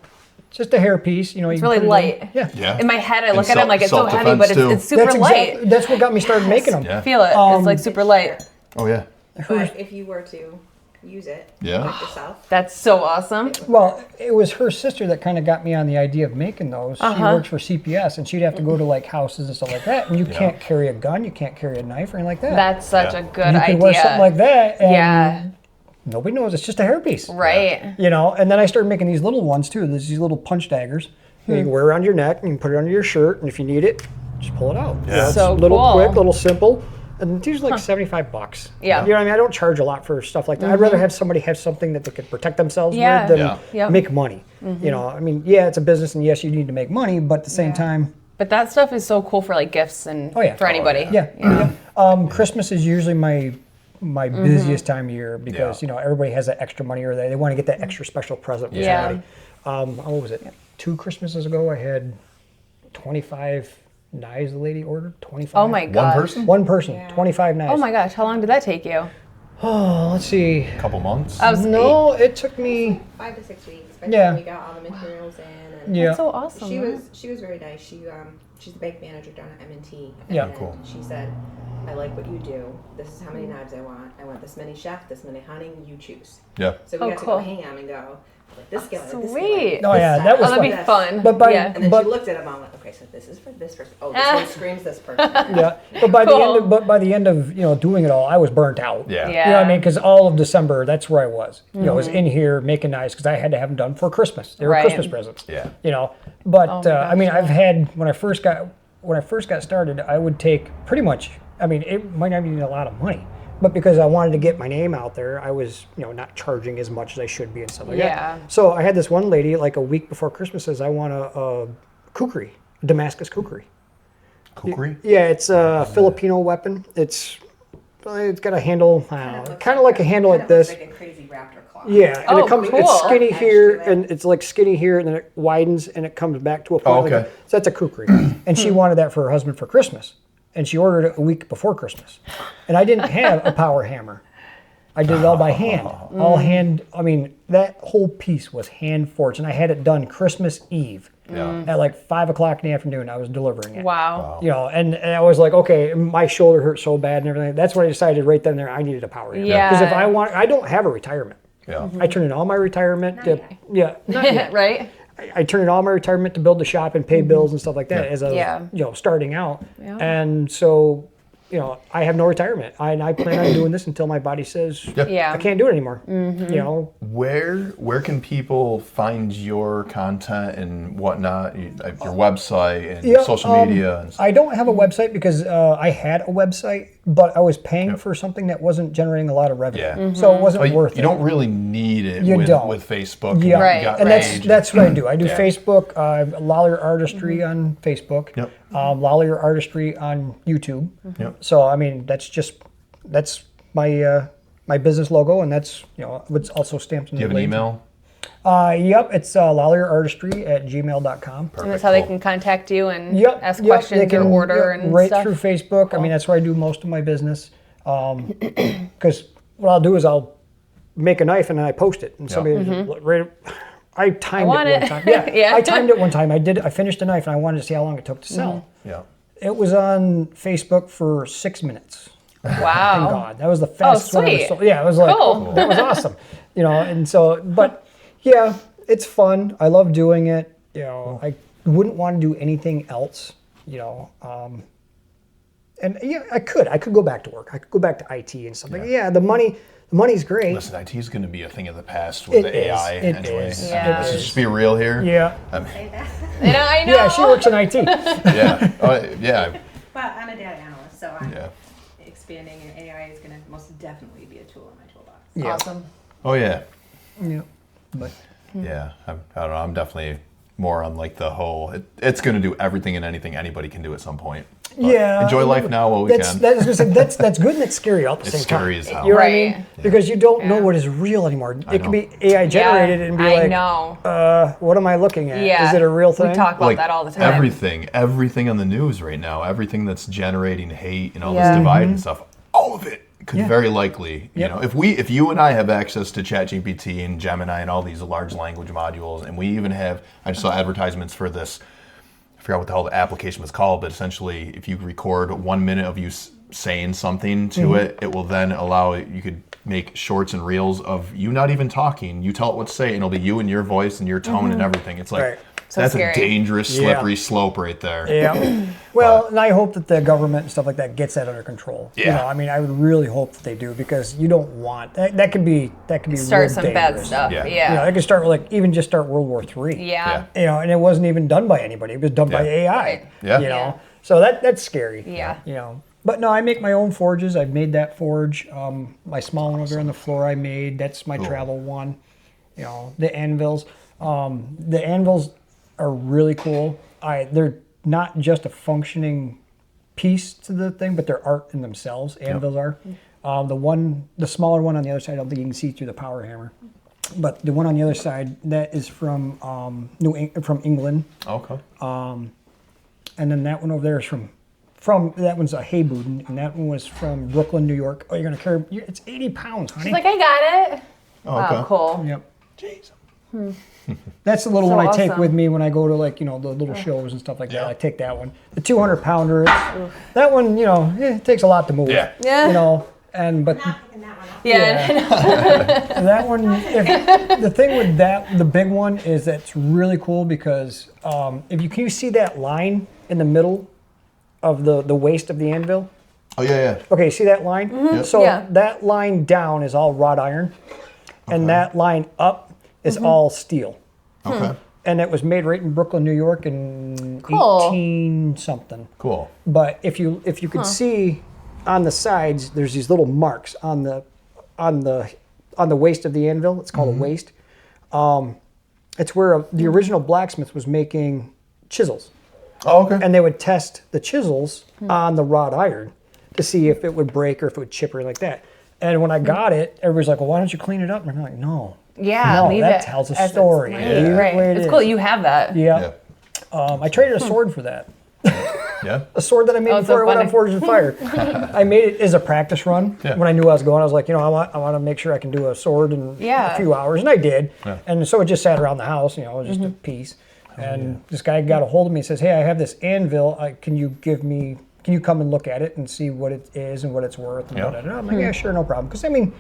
Just a hair piece. You It's can really put it in. light. Yeah. Yeah. In my head, I And look at it, I'm like, it's so heavy, self-defense, but too. it's super light. That's what got me started making them. Yeah. Feel it. It's like super light. Oh, yeah. But if you were to use it. Yeah. Like yourself. That's so awesome. Well, it was her sister that kind of got me on the idea of making those. She works for CPS, and she'd have to go to like houses and stuff like that. And you can't carry a gun, you can't carry a knife or anything like that. That's such a good you idea. could wear something like that, and Yeah. nobody knows. It's just a hairpiece, Right. you know. And then I started making these little ones too. There's these little punch daggers. You can wear around your neck, and you can put it under your shirt, and if you need it, just pull it out. Yeah. You know, it's So little cool. quick, little simple. And it's usually like $75. Yeah. You know what I mean? I don't charge a lot for stuff like that. I'd rather have somebody have something that they could protect themselves Yeah. with than Yeah. Yep. make money. You know, I mean, yeah, it's a business, and yes, you need to make money, but at the same time, But that stuff is so cool for like gifts and Oh, yeah. for Oh, anybody. yeah. Christmas is usually my busiest time of year because you know everybody has that extra money or they want to get that extra special present for Yeah. somebody. What was it? 2 Christmases ago, I had 25 knives. The lady ordered 25. Oh my god. One person? One person, 25 knives. Oh my gosh, how long did that take you? Oh, let's see. A couple months. No, it took me. 5 to 6 weeks. By the Yeah. time we got all the materials in. And Yeah. That's so awesome. She was very nice. She's the bank manager down at M&T. Yeah. And Cool. She said, I like what you do. This is how many knives I want. I want this many chef, this many hunting, you choose. Yeah. So we Oh, got to cool. go ham and go, like this skillet, this Sweet. skillet, Oh, this yeah, style, that was Oh, that'd be this. fun. But by- yeah. And then But- she looked at them all and went, okay, so this is for this person. Oh, this one screams this person. Yeah, but by Cool. by the end of doing it all, I was burnt out. Yeah. You know what I Yeah. mean? Because all of December, that's where I was. You know, I was in here making knives because I had to have them done for Christmas. They were Right. Christmas presents. Yeah. You know, but Oh my I mean, gosh, I've had when I first got started, I would take pretty much. I mean, it might not be a lot of money, but because I wanted to get my name out there, I was not charging as much as I should be and stuff like Yeah. that. So I had this one lady like a week before Christmas says, "I want a kukri, Damascus kukri." Kukri? Yeah, it's a Filipino weapon. It's got a handle, kind of like a handle like this. Like a crazy raptor claw. Yeah, and Oh, it comes. cool. It's skinny Edge here, to it. and it's like skinny here, and then it widens, and it comes back to a point. Oh, like okay. that. So that's a kukri, and she wanted that for her husband for Christmas, and she ordered it a week before Christmas, and I didn't have a power hammer. I did it all by hand, all hand. I mean, that whole piece was hand forged, and I had it done Christmas Eve Yeah. at like 5 o'clock in the afternoon. I was delivering it. Wow. And I was like, okay, my shoulder hurt so bad and everything. That's when I decided right then and there I needed a power hammer. Yeah. Because if I don't have a retirement. Yeah. I turned in all my retirement to, not yet. Right? I turned in all my retirement to build the shop and pay bills and stuff like that as a, Yeah. starting out. Yeah. And so, I have no retirement. I plan on doing this until my body says Yeah. I can't do it anymore. You know, Where can people find your content and whatnot? Your website and Yeah, social media and stuff. I don't have a website because I had a website, but I was paying for something that wasn't generating a lot of revenue. Yeah. So it wasn't But worth it. you don't really need it You with, don't. with Facebook. Yeah, Right. You got and page. that's what I do. I do Yeah. Facebook, Lallier Artistry on Facebook, Yep. Lallier Artistry on YouTube. Yep. So I mean, that's my my business logo, and that's it's also stamped in Do you the have an blade. email? Yep, it's LallierArtistry@gmail.com. And that's how they can contact you and Yep, ask yep, questions they can, or order yep, and right stuff. through Facebook. I mean, that's where I do most of my business. Because what I'll do is I'll make a knife and then I post it, and somebody I timed want it one it. time. Yeah, Yeah. I timed it one time. I finished a knife and I wanted to see how long it took to sell. Yeah. It was on Facebook for 6 minutes. Thank Wow. God, that was the fastest one I ever sweet. sold. Yeah, it was like Cool. that was awesome. And so, but yeah, it's fun. I love doing it. I wouldn't want to do anything else. And yeah, I could go back to work. I could go back to IT and stuff. Like, yeah, the money's great. Listen, IT is going to be a thing of the past with It the is. AI It anyway. is. I mean, Yeah. let's just be real here. Yeah, I mean, I know. yeah, she works in IT. yeah. Yeah. But I'm a data analyst, so I'm Yeah. expanding, and AI is going to most definitely be a tool in my toolbox. Yeah. Awesome. Oh, yeah. Yeah, but Yeah. I don't know. I'm definitely more on like the whole, it's going to do everything and anything anybody can do at some point. But yeah, enjoy life now while we can. That's good and it's scary all at the It's same time. scary as hell. You know what I Right. mean? Because you don't know Yeah. what is real anymore. It can know. be AI generated and be I like, know. what am I looking at? Yeah. Is it a real thing? We talk about Like that all the time. everything on the news right now, everything that's generating hate and all Yeah. this divide and stuff, all of it could Yeah. very likely, Yep. if you and I have access to ChatGPT and Gemini and all these large language modules, and we even have, I just saw advertisements for this, I forgot what the hell the application was called, but essentially if you record 1 minute of you saying something to it, it will then allow you could make shorts and reels of you not even talking. You tell it what to say, and it'll be you and your voice and your tone and everything. It's like Right. So that's scary. a dangerous, slippery slope right there. Yeah. Well, and I hope that the government and stuff like that gets that under control. You Yeah. know, I mean, I would really hope that they do, because you don't want that. Could be Start real some dangerous. bad stuff. Yeah. Yeah. You know, it could start with like even just start World War III. Yeah. You know, and it wasn't even done by anybody. It was done by Yeah. AI. Right. Yeah. You know, Yeah. so that's scary. Yeah. You know, but no, I make my own forges. I've made that forge. My small one over there on the floor I made. That's my travel one. You know, the anvils. The anvils are really cool. They're not just a functioning piece to the thing, but they're art in themselves. Anvils are. The smaller one on the other side, I don't think you can see through the power hammer. But the one on the other side, that is from from England, Okay. and then that one over there is from that one's a Haybuden, and that one was from Brooklyn, New York. Oh, you're gonna carry? It's 80 pounds, honey. She's like, I got it. Oh, Wow, okay. cool. Yep. Jeez. That's the little So one I take awesome. with me when I go to, like, you know, the little shows and stuff like that. I take that one. The 200 pounder. That one, you know, it takes a lot to move. Yeah. Yeah. You know, but Not picking that one up. Yeah. that one. The thing with the big one is that's really cool because can you see that line in the middle of the waist of the anvil? Oh yeah. Okay, see that line? So Yeah. that line down is all wrought iron, and that line up is all steel. Okay. And it was made right in Brooklyn, New York in Cool. 18 something. Cool. But if you could see on the sides, there's these little marks on the waist of the anvil. It's called a waist. It's where the original blacksmith was making chisels. Oh, okay. And they would test the chisels on the wrought iron to see if it would break or if it would chip or like that. And when I got it, everybody's like, well, why don't you clean it up? And I'm like, no. Yeah, No, leave that it tells a as story. It's, Leave it right. where it It's is. cool. You have that. Yeah. I traded a sword for that. Yeah. A sword that I made Oh, before so I went on funny. Forged in Fire. I made it as a practice run. Yeah. When I knew I was going, I was like, you know, I want to make sure I can do a sword in Yeah. a few hours, and I did. Yeah. And so it just sat around the house, you know, it was just a piece. And this guy got a hold of me and says, hey, I have this anvil. Can you come and look at it and see what it is and what it's worth? And Yeah. da-da-da. I'm like, yeah, sure, no problem. Because, I mean,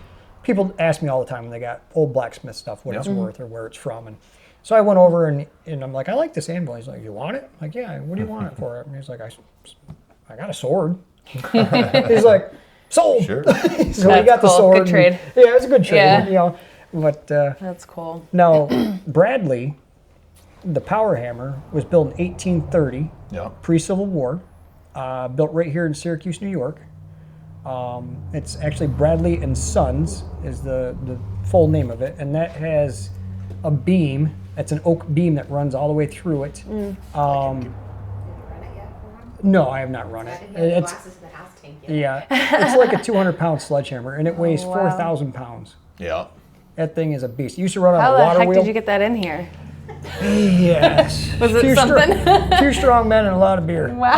people ask me all the time when they got old blacksmith stuff, what it's worth or where it's from. And so I went over and I'm like, I like this anvil. He's like, you want it? I'm like, yeah, what do you want it for? And he's like, I got a sword. He's like, sold. Sure. So we That's got the cool. sword. Good and- trade. yeah, it was a good trade. Yeah. You know, but That's cool. now Bradley, the power hammer, was built in 1830, Yeah. pre-Civil War, built right here in Syracuse, New York. It's actually Bradley and Sons is the full name of it, and that has a beam. It's an oak beam that runs all the way through it. Did you run it yet for him? No, I have not run I it. didn't have the It's glasses in the house tank yet. yeah, it's like a 200-pound sledgehammer, and it weighs wow. 4,000 pounds. Yeah. That thing is a beast. It used to run on How a the water heck wheel. did you get that in here? Yes. Was it Few something? Few strong men and a lot of beer. Wow.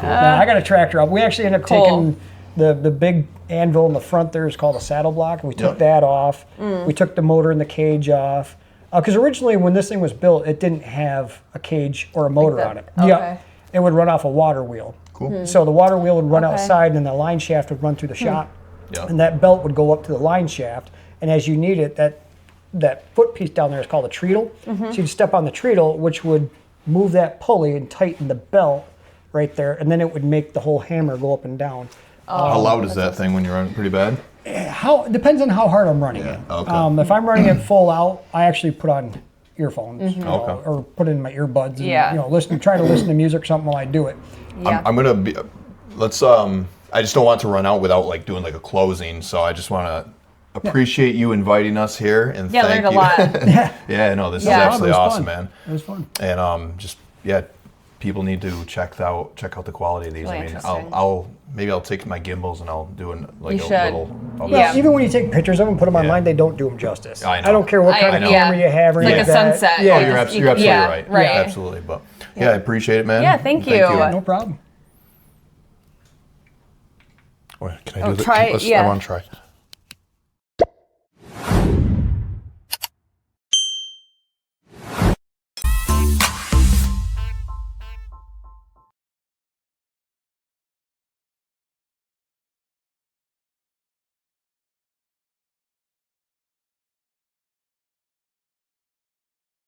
I got a tractor up. We actually ended up Cool. taking the big anvil in the front there is called a saddle block, and we took that off. We took the motor and the cage off. Because originally when this thing was built, it didn't have a cage or a motor that. on it. Okay. Yeah. It would run off a water wheel. Cool. So the water wheel would run Okay. outside, and the line shaft would run through the shop. Yeah. And that belt would go up to the line shaft. And as you need it, that foot piece down there is called a treadle. So you'd step on the treadle, which would move that pulley and tighten the belt right there, and then it would make the whole hammer go up and down. How loud is that thing when you're running? Pretty bad? It depends on how hard I'm running it. Okay. If I'm running it full out, I actually put on earphones you know, Okay. or put in my earbuds and Yeah. you know, try to listen to music or something while I do it. Yeah. I'm gonna be. Let's. I just don't want to run out without like doing like a closing. So I just want to appreciate you inviting us here and Yeah, thank learned a you. lot. Yeah, no, this Yeah. is It absolutely was awesome, fun. man. It was fun. And just yeah, people need to check out the quality of these. Really I mean, interesting. I'll take my gimbals and I'll do like You a should. little. Of Yeah. this. Even when you take pictures of them, put them online, they don't do them justice. I know. don't care what kind of know. camera you have or Like anything a like that. sunset. Yeah, Oh, you're absolutely yeah, right. right. Yeah, absolutely. But yeah, I appreciate it, man. Yeah, thank you. no problem. Can I do try it, I yeah. want to try.